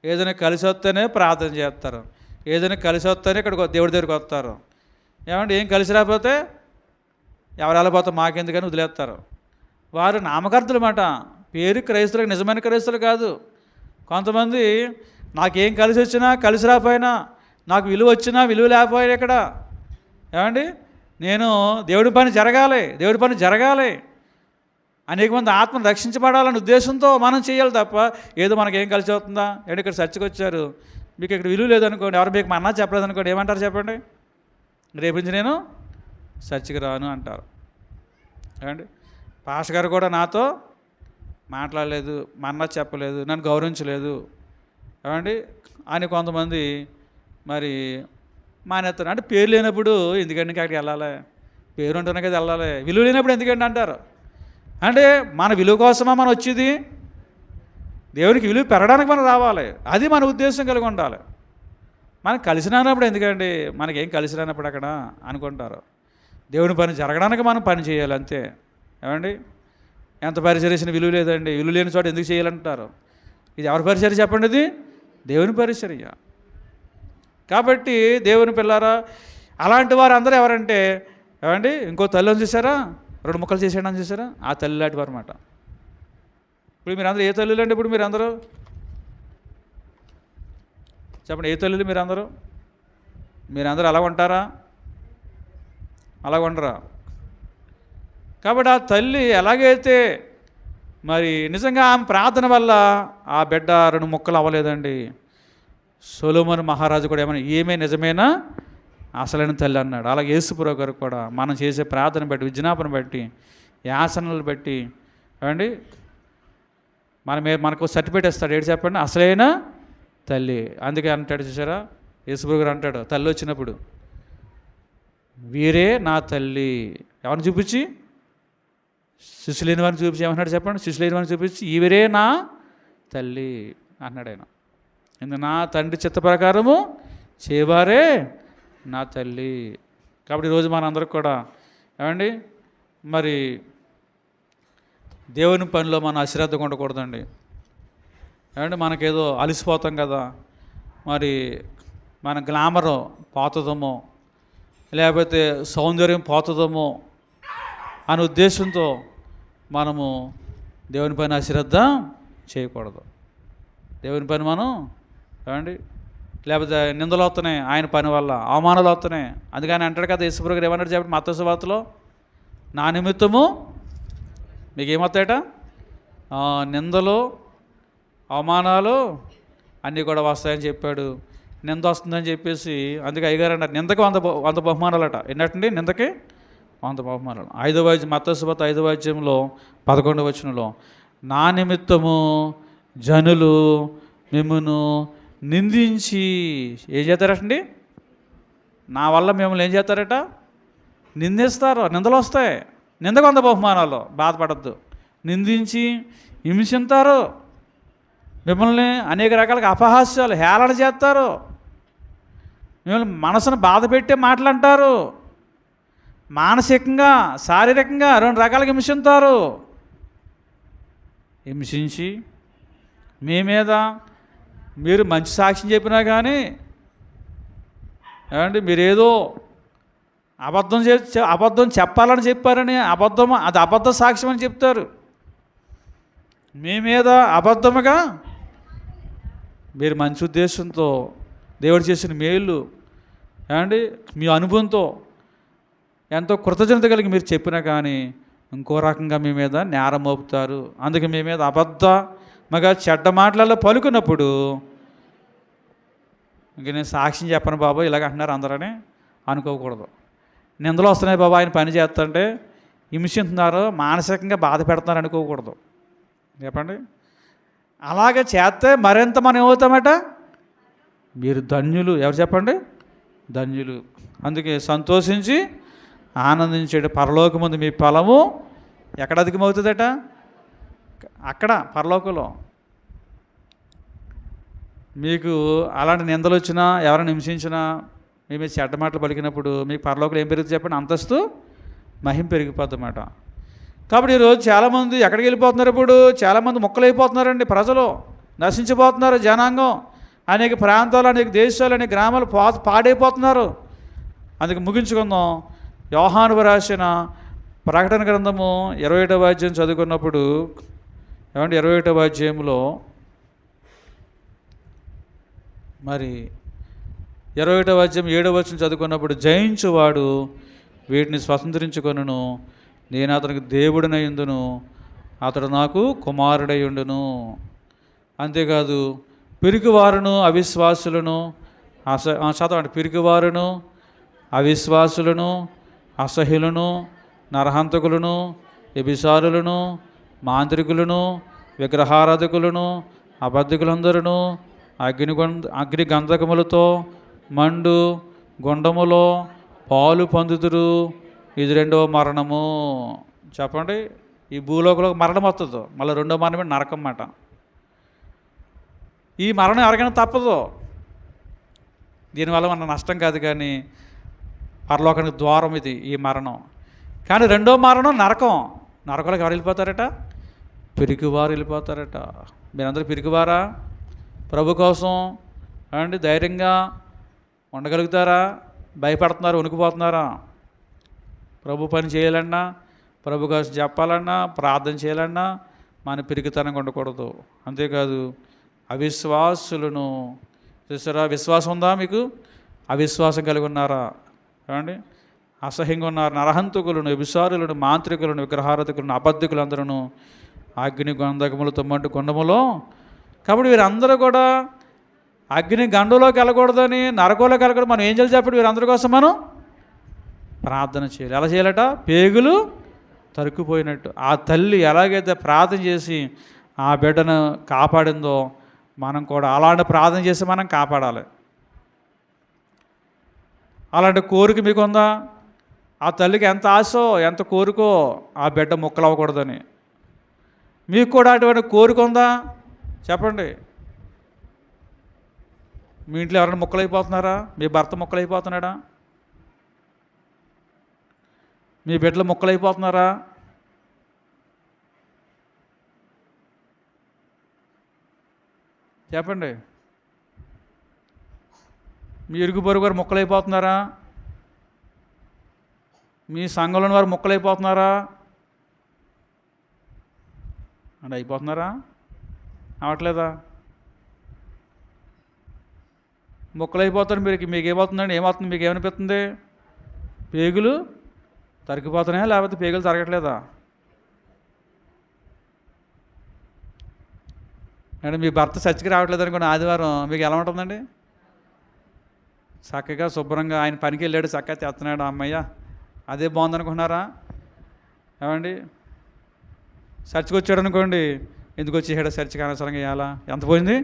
ఏదైనా కలిసి వస్తేనే ప్రార్థన చేస్తారు, ఏదైనా కలిసి వస్తేనే ఇక్కడ దేవుడి దగ్గరికి వస్తారు. ఏమంటే ఏం కలిసి రాకపోతే ఎవరు వెళ్ళిపోతే మాకెందుకని వదిలేస్తారు. వారు నామకర్తలు అన్నమాట. పేరు క్రైస్తవులకు, నిజమైన క్రైస్తవులు కాదు. కొంతమంది నాకేం కలిసి వచ్చినా కలిసి రాకపోయినా, నాకు విలువ వచ్చినా విలువ లేకపోయినా, ఇక్కడ ఏమండి నేను దేవుడి పని జరగాలి, దేవుడి పని జరగాలి, అనేక మంది ఆత్మను రక్షించబడాలనే ఉద్దేశంతో మనం చేయాలి తప్ప ఏదో మనకేం కలిసి అవుతుందా? ఏమంటే ఇక్కడ చర్చకు వచ్చారు, మీకు ఇక్కడ విలువ లేదనుకోండి, ఎవరు మీకు మన్నా చెప్పలేదనుకోండి, ఏమంటారు చెప్పండి? రేపు నుంచి నేను చర్చికి రాను అంటారు. ఏమండి పాస్టర్ గారు కూడా నాతో మాట్లాడలేదు, మన్నా చెప్పలేదు, నన్ను గౌరవించలేదు ఏమండి అని కొంతమంది మరి మానేస్తారు. అంటే పేరు లేనప్పుడు ఎందుకండి అక్కడికి వెళ్ళాలి? పేరు ఉంటేనే కదా వెళ్ళాలి. విలువ లేనప్పుడు ఎందుకండి అంటారు. అంటే మన విలువ కోసమా మనం వచ్చేది? దేవునికి విలువ పెరగడానికి మనం రావాలి, అది మన ఉద్దేశం కలిగి ఉండాలి. మనకు కలిసి రానప్పుడు ఎందుకండి, మనకేం కలిసి రానప్పుడు అక్కడ అనుకుంటారు. దేవుని పని జరగడానికి మనం పని చేయాలి అంతే. ఏమండి ఎంత పరిచర్య చేసిన విలువ లేదండి. విలువ లేని చోట ఎందుకు చేయాలంటారు? ఇది ఎవరి పరిచర్య చెప్పండి? ఇది దేవుని పరిచర్య. కాబట్టి దేవుని పిల్లారా, అలాంటి వారు అందరూ ఎవరంటే ఏమండి, ఇంకో తల్లిని చూసారా, 2 ముక్కలు చేసేయడం చూసారా, ఆ తల్లి లాంటి వారు అన్నమాట. ఇప్పుడు మీరందరూ ఏ తల్లులు అండి? ఇప్పుడు మీరందరూ చెప్పండి, ఏ తల్లులు మీరందరూ అలా ఉంటారా? అలా ఉండరా? కాబట్టి ఆ తల్లి ఎలాగైతే మరి నిజంగా ఆమె ప్రార్థన వల్ల ఆ బిడ్డ 2 ముక్కలు అవ్వలేదండి. సొలొమోను మహారాజు కూడా ఏమే నిజమేనా అసలైన తల్లి అన్నాడు. అలాగే యేసుప్రభు గారు కూడా మనం చేసే ప్రార్థన బట్టి, విజ్ఞాపన బట్టి, యాసనలు బట్టి ఏమండి మనకు సర్టిఫికేట్ ఇస్తాడు. ఏంటి చెప్పండి? అసలైన తల్లి. అందుకే అంటాడు చూసారా, యేసుప్రభు గారు అంటాడు తల్లి వచ్చినప్పుడు, వీరే నా తల్లి. ఎవరిని చూపించి? శిశులేని వారిని చూపించి ఏమన్నాడు చెప్పండి? శిశులేని వారిని చూపించి ఈవరే నా తల్లి అన్నాడు ఆయన. ఇందు నా తండ్రి చిత్త ప్రకారము చేవారే నా తల్లి. కాబట్టి ఈరోజు మనందరికి కూడా ఏమండి మరి దేవుని పనిలో మనం అశ్రద్ధగా ఉండకూడదండి. ఏమంటే మనకేదో అలసిపోతాం కదా, మరి మన గ్లామరు పోతుందేమో, లేకపోతే సౌందర్యం పోతుందేమో అనే ఉద్దేశంతో మనము దేవుని పని అశ్రద్ధ చేయకూడదు. దేవుని పని మనం ఏమండి, లేకపోతే నిందలు వస్తున్నాయి ఆయన పని వల్ల, అవమానాలు వస్తున్నాయి. అందుకని అంటాడు కదా యేసుప్రభు గారు ఏమన్నాడు చెప్పండి మత్తయి సువార్తలో, నా నిమిత్తము మీకు ఏమవుతాయట? నిందలు, అవమానాలు అన్నీ కూడా వస్తాయని చెప్పాడు. నింద వస్తుందని చెప్పేసి అందుకే అయ్యగారు అన్నారు నిందకి 100 బహుమానాలట. ఏంటండి? నిందకి 100 బహుమానాలు. మత్తయి సువార్త 5వ అధ్యాయంలో 11వ వచనంలో, నా నిమిత్తము జనులు మిమ్మును నిందించి ఏం చేస్తారటండి? నా వల్ల మిమ్మల్ని ఏం చేస్తారట? నిందిస్తారు. నిందలు వస్తాయి. నిందకు 100 బహుమానాలు. బాధపడద్దు. నిందించి హింసిస్తారు, మిమ్మల్ని అనేక రకాలుగా అపహాస్యాలు, హేళన చేస్తారు, మిమ్మల్ని మనసును బాధ పెట్టే మాటలు అంటారు, మానసికంగా శారీరకంగా 2 రకాలుగా హింసిస్తారు. హింసించి మీ మీద మీరు మంచి సాక్ష్యం చెప్పినా కానీ ఏమండి మీరేదో అబద్ధం చెప్పాలని చెప్పారని అది అబద్ధ సాక్ష్యం అని చెప్తారు. మీ మీద అబద్ధముగా మీరు మంచి ఉద్దేశంతో దేవుడు చేసిన మేలు ఏమండి మీ అనుభవంతో ఎంతో కృతజ్ఞత కలిగి మీరు చెప్పినా కానీ ఇంకో రకంగా మీ మీద నేరం మోపుతారు. అందుకే మీ మీద అబద్ధముగా చెడ్డ మాటలలో పలుకున్నప్పుడు ఇంక నేను సాక్ష్యం చెప్పను బాబు ఇలాగ అంటున్నారు అందరని అనుకోకూడదు. నిందలు వస్తున్నాయి బాబు ఆయన పని చేస్తుంటే హింసిస్తున్నారు, మానసికంగా బాధ పెడుతున్నారు అనుకోకూడదు. చెప్పండి. అలాగే చేస్తే మరింత మనం ఏమవుతామట? మీరు ధన్యులు. ఎవరు చెప్పండి? ధన్యులు. అందుకే సంతోషించి ఆనందించేట పరలోకమందు మీ ఫలము ఎక్కడ అధికమవుతుందట? అక్కడ పరలోకంలో. మీకు అలాంటి నిందలు వచ్చినా, ఎవరైనా హింసించినా, మీ మీద చెడ్డ మాటలు పలికినప్పుడు మీకు పరలోకంలో ఏం పెరుగుతుంది చెప్పండి? అంతస్తు మహిమ పెరిగిపోద్దన్నమాట. కాబట్టి ఈరోజు చాలామంది ఎక్కడికి వెళ్ళిపోతున్నారు? ఇప్పుడు చాలామంది మొక్కలైపోతున్నారండి. ప్రజలు నశించిపోతున్నారు. జనాంగం అనేక ప్రాంతాలు, అనేక దేశాలు, అనేక గ్రామాలు పాడైపోతున్నారు. అందుకే ముగించుకుందాం. యోహాను రాసిన ప్రకటన గ్రంథము 21వ అధ్యాయం చదువుకున్నప్పుడు ఏమంటే 21వ అధ్యాయంలో మరి 21వ అధ్యాయం 7వ వచనం చదువుకున్నప్పుడు, జయించువాడు వీటిని స్వతంత్రించుకొనును, నేను అతనికి దేవుడినై ఉండును, అతడు నాకు కుమారుడై ఉండును. అంతేకాదు పిరికివారును అవిశ్వాసులను చదవండి, పిరికివారును అవిశ్వాసులను అసహ్యులను నరహంతకులను వ్యభిచారులను మాంత్రికులను విగ్రహారాధకులను అబద్ధికులందరూ అగ్ని గంధకములతో మండు గుండములో పాలు పొందుతురు, ఇది 2వ మరణము. చెప్పండి. ఈ భూలోకంలో మరణం వస్తుందో మళ్ళీ 2వ మరణమే నరకం అన్నమాట. ఈ మరణం ఎవరికైనా తప్పదు. దీనివల్ల మన నష్టం కాదు, కానీ పరలోకానికి ద్వారం ఇది ఈ మరణం. కానీ 2వ మరణం నరకం. నరకంలోకి ఎవరు వెళ్ళిపోతారట? పిరికివారు వెళ్ళిపోతారట. మీరందరూ పిరికివారా? ప్రభు కోసం అండి ధైర్యంగా ఉండగలుగుతారా? భయపడుతున్నారు, వణికిపోతున్నారా? ప్రభు పని చేయాలన్నా, ప్రభు కోసం చెప్పాలన్నా, ప్రార్థన చేయాలన్నా మన పిరికితనంగా ఉండకూడదు. అంతేకాదు అవిశ్వాసులను చూసారా? విశ్వాసం ఉందా మీకు? అవిశ్వాసం కలిగి ఉన్నారా? ఏమండి? అసహ్యంగా ఉన్నారు. నరహంతకులను, వ్యభిచారులను, మాంత్రికులను, విగ్రహారాధకులను, అబద్ధికులందరూ అగ్ని గంధకములతో మంటు గుండములో. కాబట్టి వీరందరూ కూడా అగ్ని గండంలోకి వెళ్ళకూడదని, నరకంలోకి వెళ్ళకూడదు. మనం ఏం చేయాలి చెప్పండి? వీరందరి కోసం మనం ప్రార్థన చేయాలి. ఎలా చేయాలట? పేగులు తరుక్కుపోయినట్టు. ఆ తల్లి ఎలాగైతే ప్రార్థన చేసి ఆ బిడ్డను కాపాడిందో మనం కూడా అలాంటి ప్రార్థన చేసి మనం కాపాడాలి. అలాంటి కోరిక మీకు ఉందా? ఆ తల్లికి ఎంత ఆశో ఎంత కోరికో ఆ బిడ్డ ముక్కలు అవ్వకూడదని. మీకు కూడా అటువంటి కోరిక ఉందా చెప్పండి? మీ ఇంట్లో ఎవరైనా ముక్కలైపోతున్నారా? మీ భర్త ముక్కలైపోతున్నాడా? మీ బిడ్డలు ముక్కలైపోతున్నారా? చెప్పండి. మీ ఇరుగు పొరుగు వారు ముక్కలైపోతున్నారా? మీ సంఘంలోని వారు ముక్కలైపోతున్నారా? అంటే అయిపోతున్నారా? అవట్లేదా? ముక్కలైపోతారు. మీకు ఏమవుతుందండి? ఏమవుతుంది? మీకు ఏమనిపిస్తుంది? పేగులు తరిగిపోతున్నాయా లేకపోతే పేగులు తరగట్లేదా? అంటే మీ భర్త చర్చికి రావట్లేదు అనుకోండి ఆదివారం, మీకు ఎలా ఉంటుందండి? చక్కగా శుభ్రంగా ఆయన పనికి వెళ్ళాడు, చక్కగా తెస్తున్నాడు, అమ్మయ్య అదే బాగుందనుకుంటున్నారా? ఏమండి? చర్చికి వచ్చాడు అనుకోండి, ఎందుకు వచ్చేసాడు చర్చికి అనవసరంగా? ఇవ్వాలా ఎంత పోయింది?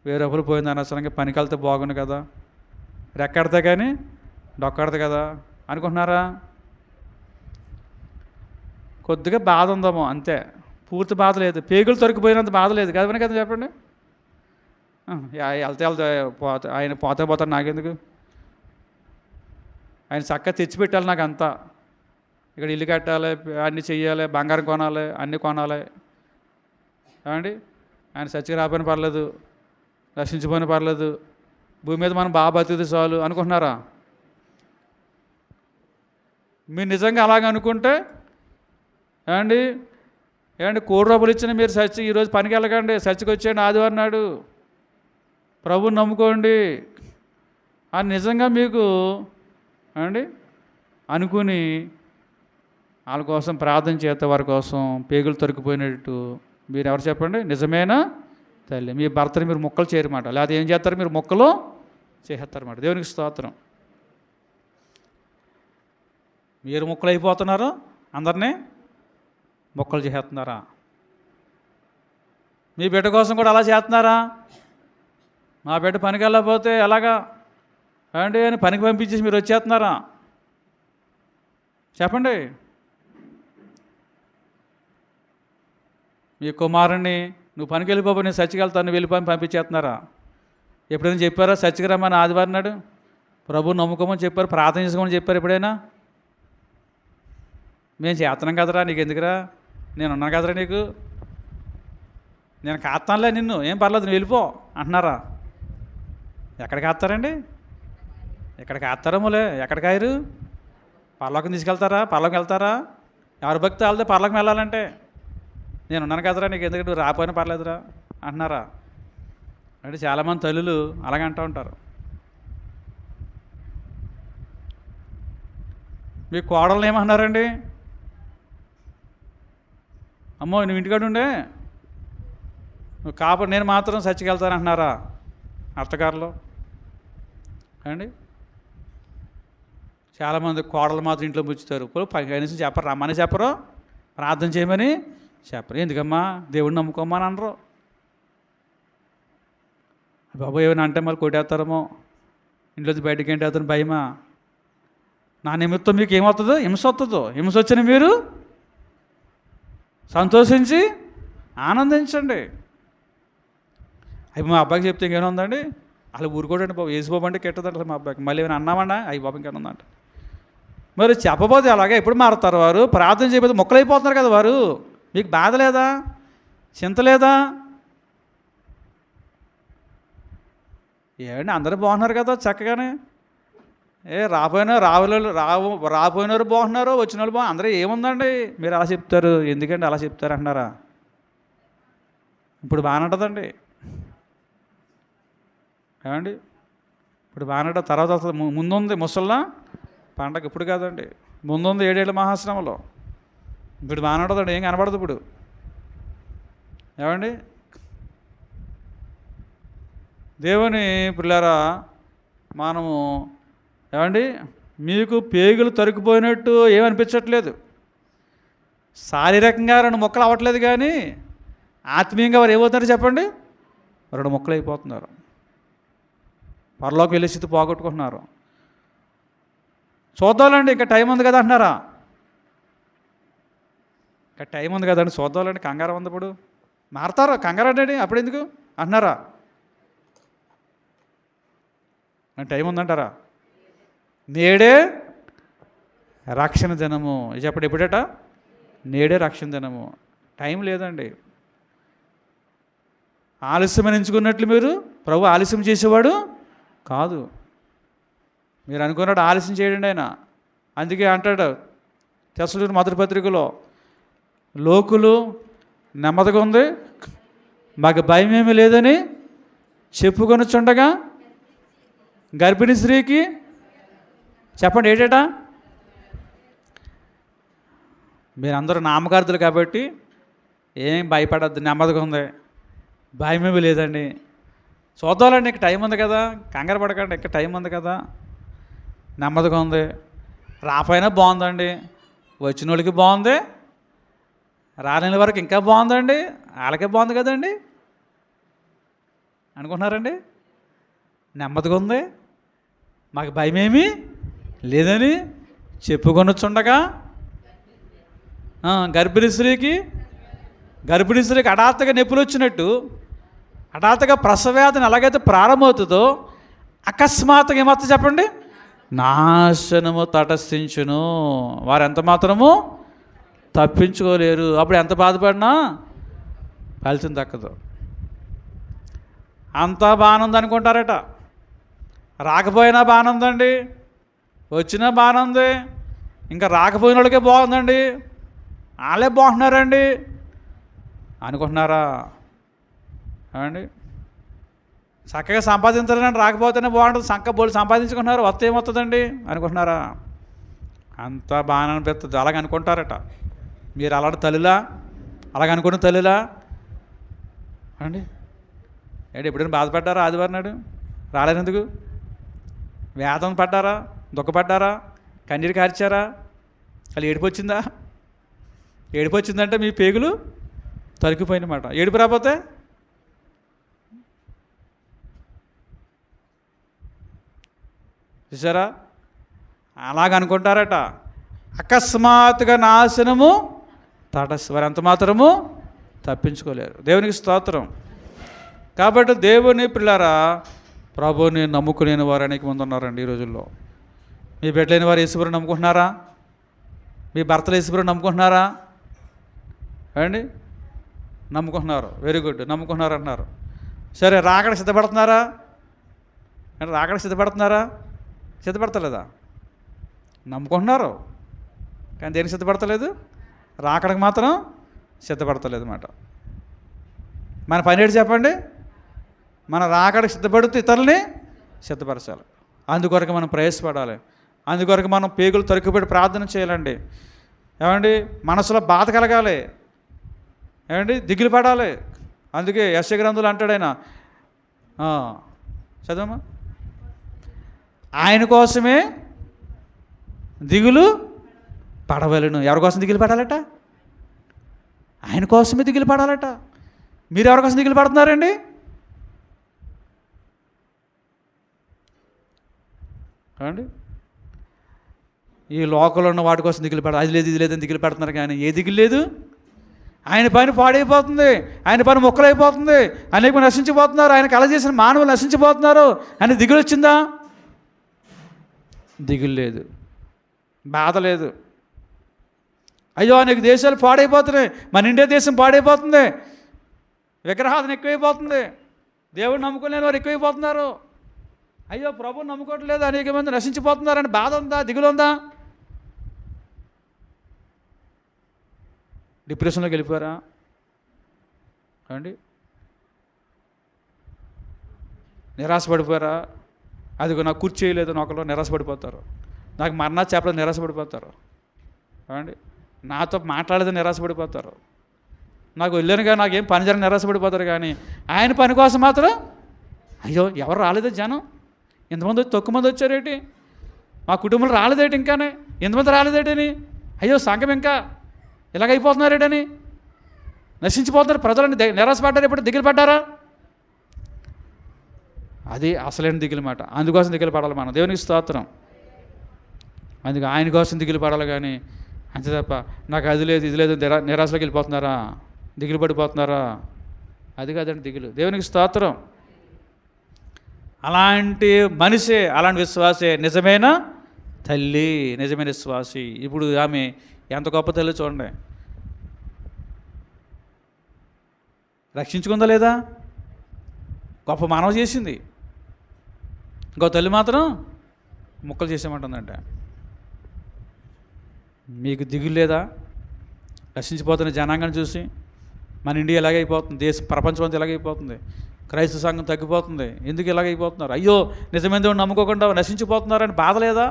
1000 రూపాయలు పోయింది అనవసరంగా. పనికి వెళ్తే బాగుండు కదా, రెక్కడితే కానీ డొక్కడదు కదా అనుకుంటున్నారా? కొద్దిగా బాధ ఉందామో అంతే, పూర్తి బాధ లేదు. పేగులు తొరికిపోయినంత బాధ లేదు కదా కదా చెప్పండి. వెళ్తే ఆయన పోతాడు, నాకెందుకు? ఆయన చక్కగా తెచ్చిపెట్టాలి నాకు అంతా. ఇక్కడ ఇల్లు కట్టాలి, అన్నీ చెయ్యాలి, బంగారం కొనాలి, అన్నీ కొనాలి. ఏమండి? ఆయన చచ్చికి రాపోయిన పర్లేదు, రక్షించిపోయిన పర్లేదు, భూమి మీద మనం బాగా బతికితే చాలు అనుకుంటున్నారా? మీరు నిజంగా అలాగ అనుకుంటే ఏమండి, 1,00,00,000 రూపాయలు ఇచ్చిన మీరు చర్చి ఈరోజు పనికి వెళ్ళకండి, చర్చికి వచ్చేయండి ఆదివారం నాడు, ప్రభుని నమ్ముకోండి అని నిజంగా మీకు ఏమండి అనుకుని వాళ్ళ కోసం ప్రార్థన చేస్తే వారి కోసం పేగులు తొరికిపోయినట్టు మీరు ఎవరు చెప్పండి? నిజమేనా తల్లి? మీ భర్తని మీరు ముక్కలు చేయరమాట, లేకపోతే ఏం చేస్తారు? మీరు ముక్కలు చేస్తారన్నమాట. దేవునికి స్తోత్రం. మీరు ముక్కలు అయిపోతున్నారు, అందరినీ మొక్కలు చేస్తున్నారా? మీ బిడ్డ కోసం కూడా అలా చేస్తున్నారా? మా బిడ్డ పనికి వెళ్ళకపోతే ఎలాగా అండి అని పనికి పంపించేసి మీరు వచ్చేస్తున్నారా? చెప్పండి. మీ కుమారుణ్ణి నువ్వు పనికి వెళ్ళిపోయి నేను చర్చికి వెళ్తాను వెళ్ళిపోయి పంపించేస్తున్నారా? ఎప్పుడైనా చెప్పారా చర్చికి రమ్మని ఆదివారం నాడు? ప్రభు నమ్ముకోమని చెప్పారు, ప్రార్థన చేసుకోమని చెప్పారు ఎప్పుడైనా? మేము చేస్తున్నాం కదరా, నీకు ఎందుకురా, నేను ఉన్నాను కదరా, నీకు నేను కాస్తానులే, నిన్ను ఏం పర్లేదు నువ్వు వెళ్ళిపో అంటున్నారా? ఎక్కడికి కాస్తారండి? ఎక్కడికి కాస్తారేమోలే. ఎక్కడికి కాయరు? పర్లోకం తీసుకెళ్తారా? పర్లోకి వెళ్తారా? ఎవరి భక్తి వెళ్తే పర్లోకం వెళ్ళాలంటే నేను ఉన్నాను కదరా, నీకు ఎందుకు, నువ్వు రాపోయినా పర్లేదురా అంటున్నారా? అంటే చాలామంది తల్లులు అలాగే అంటూ ఉంటారు. మీ కోడల్ని ఏమన్నారండి? అమ్మో నువ్వు ఇంటికాడ ఉండే నువ్వు కాబట్టి నేను మాత్రం చర్చికి వెళ్తాను అంటున్నారా అత్తగారులు? అండి చాలామంది కోడలు మాత్రం ఇంట్లో ముచ్చుతారు. ఇప్పుడు కనీసం చెప్పరు, రమ్మని చెప్పరు, ప్రార్థన చేయమని చెప్పరు. ఎందుకమ్మా? దేవుడిని నమ్ముకోమని అనరు. బాబు ఏమైనా అంటే మళ్ళీ కొట్టేస్తారేమో, ఇంట్లోంచి బయటకి ఏంటి అతను భయమా? నా నిమిత్తం మీకు ఏమవుతుందో? హింస వస్తుందో? హింస వచ్చిన మీరు సంతోషించి ఆనందించండి. అవి మా అబ్బాయికి చెప్తే ఇంకేముందండి, అలా ఊరుకోడండి బాబు, వేసిబాబు అంటే కెట్టదంట మా అబ్బాయికి. మళ్ళీ ఏమైనా అన్నామన్నా అయ్యి బాబు ఇంకేముందంట. మరి చెప్పబోతే అలాగే ఎప్పుడు మారుతారు వారు? ప్రార్థన చేయబోతే మొక్కలైపోతున్నారు కదా వారు. మీకు బాధ లేదా? చింత లేదా? ఏమండి అందరూ బాగున్నారు కదా చక్కగానే. రాపోయినారు బాగున్నారు, వచ్చిన వాళ్ళు అందరూ ఏముందండి మీరు అలా చెప్తారు, ఎందుకండి అలా చెప్తారు అంటున్నారా? ఇప్పుడు బాగానే ఉంటుందండి. ఏమండి ఇప్పుడు బాగానే ఉంటుంది. తర్వాత అసలు ముందుంది ముసల్లా పండగ, ఇప్పుడు కాదండి, ముందుంది 7 ఏళ్ళ మహాశ్రమలో. ఇప్పుడు బాగానే ఉంటుందండి, ఏం కనబడదు ఇప్పుడు. ఏమండి దేవుని పిల్లారా, మనము ఏమండి మీకు పేగులు తరుక్కుపోయినట్టు ఏమనిపించట్లేదు. శారీరకంగా 2 ముక్కలు అవ్వట్లేదు, కానీ ఆత్మీయంగా వారు ఏమవుతారు చెప్పండి? 2 ముక్కలు అయిపోతున్నారు. పరలోకి వెళ్ళే స్థితి పోగొట్టుకుంటున్నారు. చూద్దాలండి, ఇంకా టైం ఉంది కదా అంటున్నారా? ఇంకా టైం ఉంది కదండి, చూద్దాలండి, కంగారు ఉంది. ఇప్పుడు మారతారా? కంగారు అండి అప్పుడు ఎందుకు అంటున్నారా? టైం ఉందంటారా? నేడే రక్షణ దినము చెప్పండి. ఎప్పుడట? నేడే రక్షణ దినము. టైం లేదండి. ఆలస్యమని ఎంచుకున్నట్లు మీరు ప్రభు ఆలస్యం చేసేవాడు కాదు. మీరు అనుకున్నాడు ఆలస్యం చేయడండి ఆయన. అందుకే అంటాడు తెస్సలోనికీయులకు మొదటి పత్రికలో, లోకులు నెమ్మదిగా ఉంది, మాకు భయం ఏమీ లేదని చెప్పుకొనుచుండగా గర్భిణీ స్త్రీకి చెప్పండి ఏటేట? మీరందరూ నామకార్థులు కాబట్టి ఏం భయపడద్దు, నెమ్మదిగా ఉంది, భయమేమీ లేదండి. చూద్దాలండి, ఇక టైం ఉంది కదా, కంగారు పడకండి, ఇక టైం ఉంది కదా, నెమ్మదిగా ఉంది. రాపోయినా బాగుందండి, వచ్చిన వాళ్ళకి బాగుంది, రాలేని వరకు ఇంకా బాగుందండి, వాళ్ళకే బాగుంది కదండి అనుకుంటున్నారండి. నెమ్మదిగా ఉంది, మాకు భయమేమీ లేదని చెప్పుకొనొచ్చుండగా గర్భిణీ స్త్రీకి హఠాత్తుగా నొప్పులు వచ్చినట్టు, హఠాత్తుగా ప్రసవేదన ఎలాగైతే ప్రారంభమవుతుందో అకస్మాత్తుగా ఏమవుతుంది చెప్పండి? నాశనము తటస్థించును, వారు ఎంత మాత్రము తప్పించుకోలేరు. అప్పుడు ఎంత బాధపడినా ఫలితం దక్కదు. అంతా బాగానుంది అనుకుంటారట. రాకపోయినా బాగానుందండి, వచ్చినా బాగానుంది, ఇంకా రాకపోయిన వాళ్ళకే బాగుందండి, వాళ్ళే బాగుంటున్నారండి అనుకుంటున్నారా? అండి చక్కగా సంపాదించాలని రాకపోతేనే బాగుంటుంది, బోళ్ళు సంపాదించుకుంటున్నారు, వస్తే ఏమవుతుందండి అనుకుంటున్నారా? అంతా బాగానే అనిపిస్తుంది, అలాగ అనుకుంటారట. మీరు అలాంటి తల్లిలా, అలాగనుకున్న తల్లిలా అండి. ఎప్పుడైనా బాధపడ్డారా? ఆదివారం నాడు రాలేనందుకు వేదన పడ్డారా? దుఃఖపడ్డారా? కన్నీరు కార్చారా? అలా ఏడుపు వచ్చిందా? ఏడుపు వచ్చిందంటే మీ పేగులు తరికిపోయినమాట. ఏడుపు రాకపోతే చూసారా? అలాగనుకుంటారట. అకస్మాత్తుగా నాశనము వారు ఎంత మాత్రము తప్పించుకోలేరు. దేవునికి స్తోత్రం. కాబట్టి దేవుని పిల్లారా, ప్రభువుని నమ్ముకునేని వారు అనేక మంది ఉన్నారండి ఈ రోజుల్లో. మీ బిడ్డలేని వారు యేసుప్రభువుని నమ్ముకుంటున్నారా? మీ భర్తలు యేసుప్రభువుని నమ్ముకుంటున్నారా? అండి నమ్ముకుంటున్నారు, వెరీ గుడ్, నమ్ముకుంటున్నారు అంటున్నారు. సరే, రాకడ సిద్ధపడుతున్నారా? అంటే రాకడ సిద్ధపడుతున్నారా? సిద్ధపడతలేదా? నమ్ముకుంటున్నారు కానీ దేనికి సిద్ధపడతలేదు? రాకడకు మాత్రం సిద్ధపడతలేదు అన్నమాట. మన పని ఏంటి చెప్పండి? మన రాకడకు సిద్ధపడుతూ ఇతరులని సిద్ధపరచాలి. అందుకొరకు మనం ప్రయాసపడాలి. అందుకొరకు మనం పేగులు తరుక్కుపెట్టి ప్రార్థన చేయాలండి. ఏమండి మనసులో బాధ కలగాలి, ఏమండి దిగులు పడాలి. అందుకే యెషయా గ్రంథంలో అంటాడు ఆయన, చదవమ్మా, ఆయన కోసమే దిగులు పడవలను. ఎవరి కోసం దిగులు పడాలట? ఆయన కోసమే దిగులు పడాలట. మీరు ఎవరి కోసం దిగులు పడుతున్నారండి? అండి ఈ లోకంలో ఉన్న వాటి కోసం దిగులు పడ, అది లేదు ఇది లేదని దిగులు పెడుతున్నారు, కానీ ఏ దిగులు లేదు. ఆయన పని పాడైపోతుంది, ఆయన పని మొక్కలైపోతుంది, అనేక మంది నశించిపోతున్నారు, ఆయన కల చేసిన మానవులు నశించిపోతున్నారు అని దిగులు వచ్చిందా? దిగులు లేదు, బాధ లేదు. అయ్యో అనేక దేశాలు పాడైపోతున్నాయి, మన ఇండియా దేశం పాడైపోతుంది, విగ్రహాధన ఎక్కువైపోతుంది. దేవుడిని నమ్ముకోలేని వారు ఎక్కువైపోతున్నారు. అయ్యో ప్రభువుని నమ్ముకోవట్లేదు, అనేక మంది నశించిపోతున్నారని బాధ ఉందా, దిగులు ఉందా? డిప్రెషన్లోకి వెళ్ళిపోయారా అండి? నిరాశపడిపోయారా? అదిగో నాకు కుర్చీ చేయలేదు అని ఒకరు నిరాశపడిపోతారు. నాకు మరణా చేపలు నిరాశపడిపోతారు అండి. నాతో మాట్లాడేది నిరాశపడిపోతారు. నాకు వెళ్ళానుగా నాకేం పని జరగని నిరాశపడిపోతారు. కానీ ఆయన పని కోసం మాత్రం అయ్యో ఎవరు రాలేదే, జనం ఎంతమంది తక్కువ మంది వచ్చారేంటి, మా కుటుంబంలో రాలేదేటి, ఇంకానే ఎంతమంది రాలేదేటని, అయ్యో సంఘం ఇంకా ఇలాగైపోతున్నారేటని నశించిపోతున్నారు ప్రజలని నిరాశపడ్డారు. ఎప్పుడు దిగులు పడ్డారా? అది అసలైన దిగులు మాట. అందుకోసం దిగులు పడాలి మనం. దేవునికి స్తోత్రం. అందుకే ఆయన కోసం దిగులు పడాలి. కానీ అంతే తప్ప నాకు అది లేదు ఇది లేదు నిరాశలోకి వెళ్ళిపోతున్నారా, దిగులు పడిపోతున్నారా? అది కాదండి దిగులు. దేవునికి స్తోత్రం. అలాంటి మనిషే, అలాంటి విశ్వాసే నిజమైన తల్లి, నిజమైన విశ్వాసి. ఇప్పుడు ఆమె ఎంత గొప్ప తల్లి చూడండి. రక్షించుకుందా లేదా? గొప్ప మానవ చేసింది. ఇంకో తల్లి మాత్రం ముక్కలు చేసేమంటుందంట. మీకు దిగులు లేదా? రక్షించిపోతున్న జనాంగాన్ని చూసి మన ఇండియా ఎలాగైపోతుంది, ప్రపంచం అంతా ఎలాగైపోతుంది, క్రైస్తవ సంఘం తగ్గిపోతుంది, ఎందుకు ఇలాగైపోతున్నారు, అయ్యో నిజమైన దేవుడిని నమ్ముకోకుండా నశించిపోతున్నారని బాధ లేదా?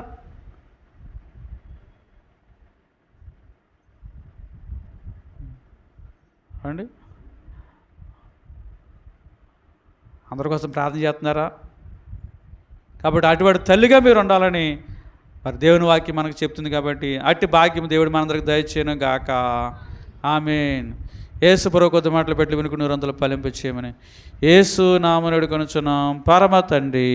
అండి అందరి కోసం ప్రార్థన చేస్తున్నారా? కాబట్టి అటువంటి తల్లిగా మీరు ఉండాలని మరి దేవుని వాక్యం మనకు చెప్తుంది. కాబట్టి అట్టి భాగ్యం దేవుడు మనందరికి దయచేయను గాక. ఆమేన్. యేసు ప్రభు కొద్ది మాటలు పెట్టి వినుకుని 100 ఫలింపచేయమని యేసు నామమున వేడుకొనుచున్నాం పరమ తండ్రి.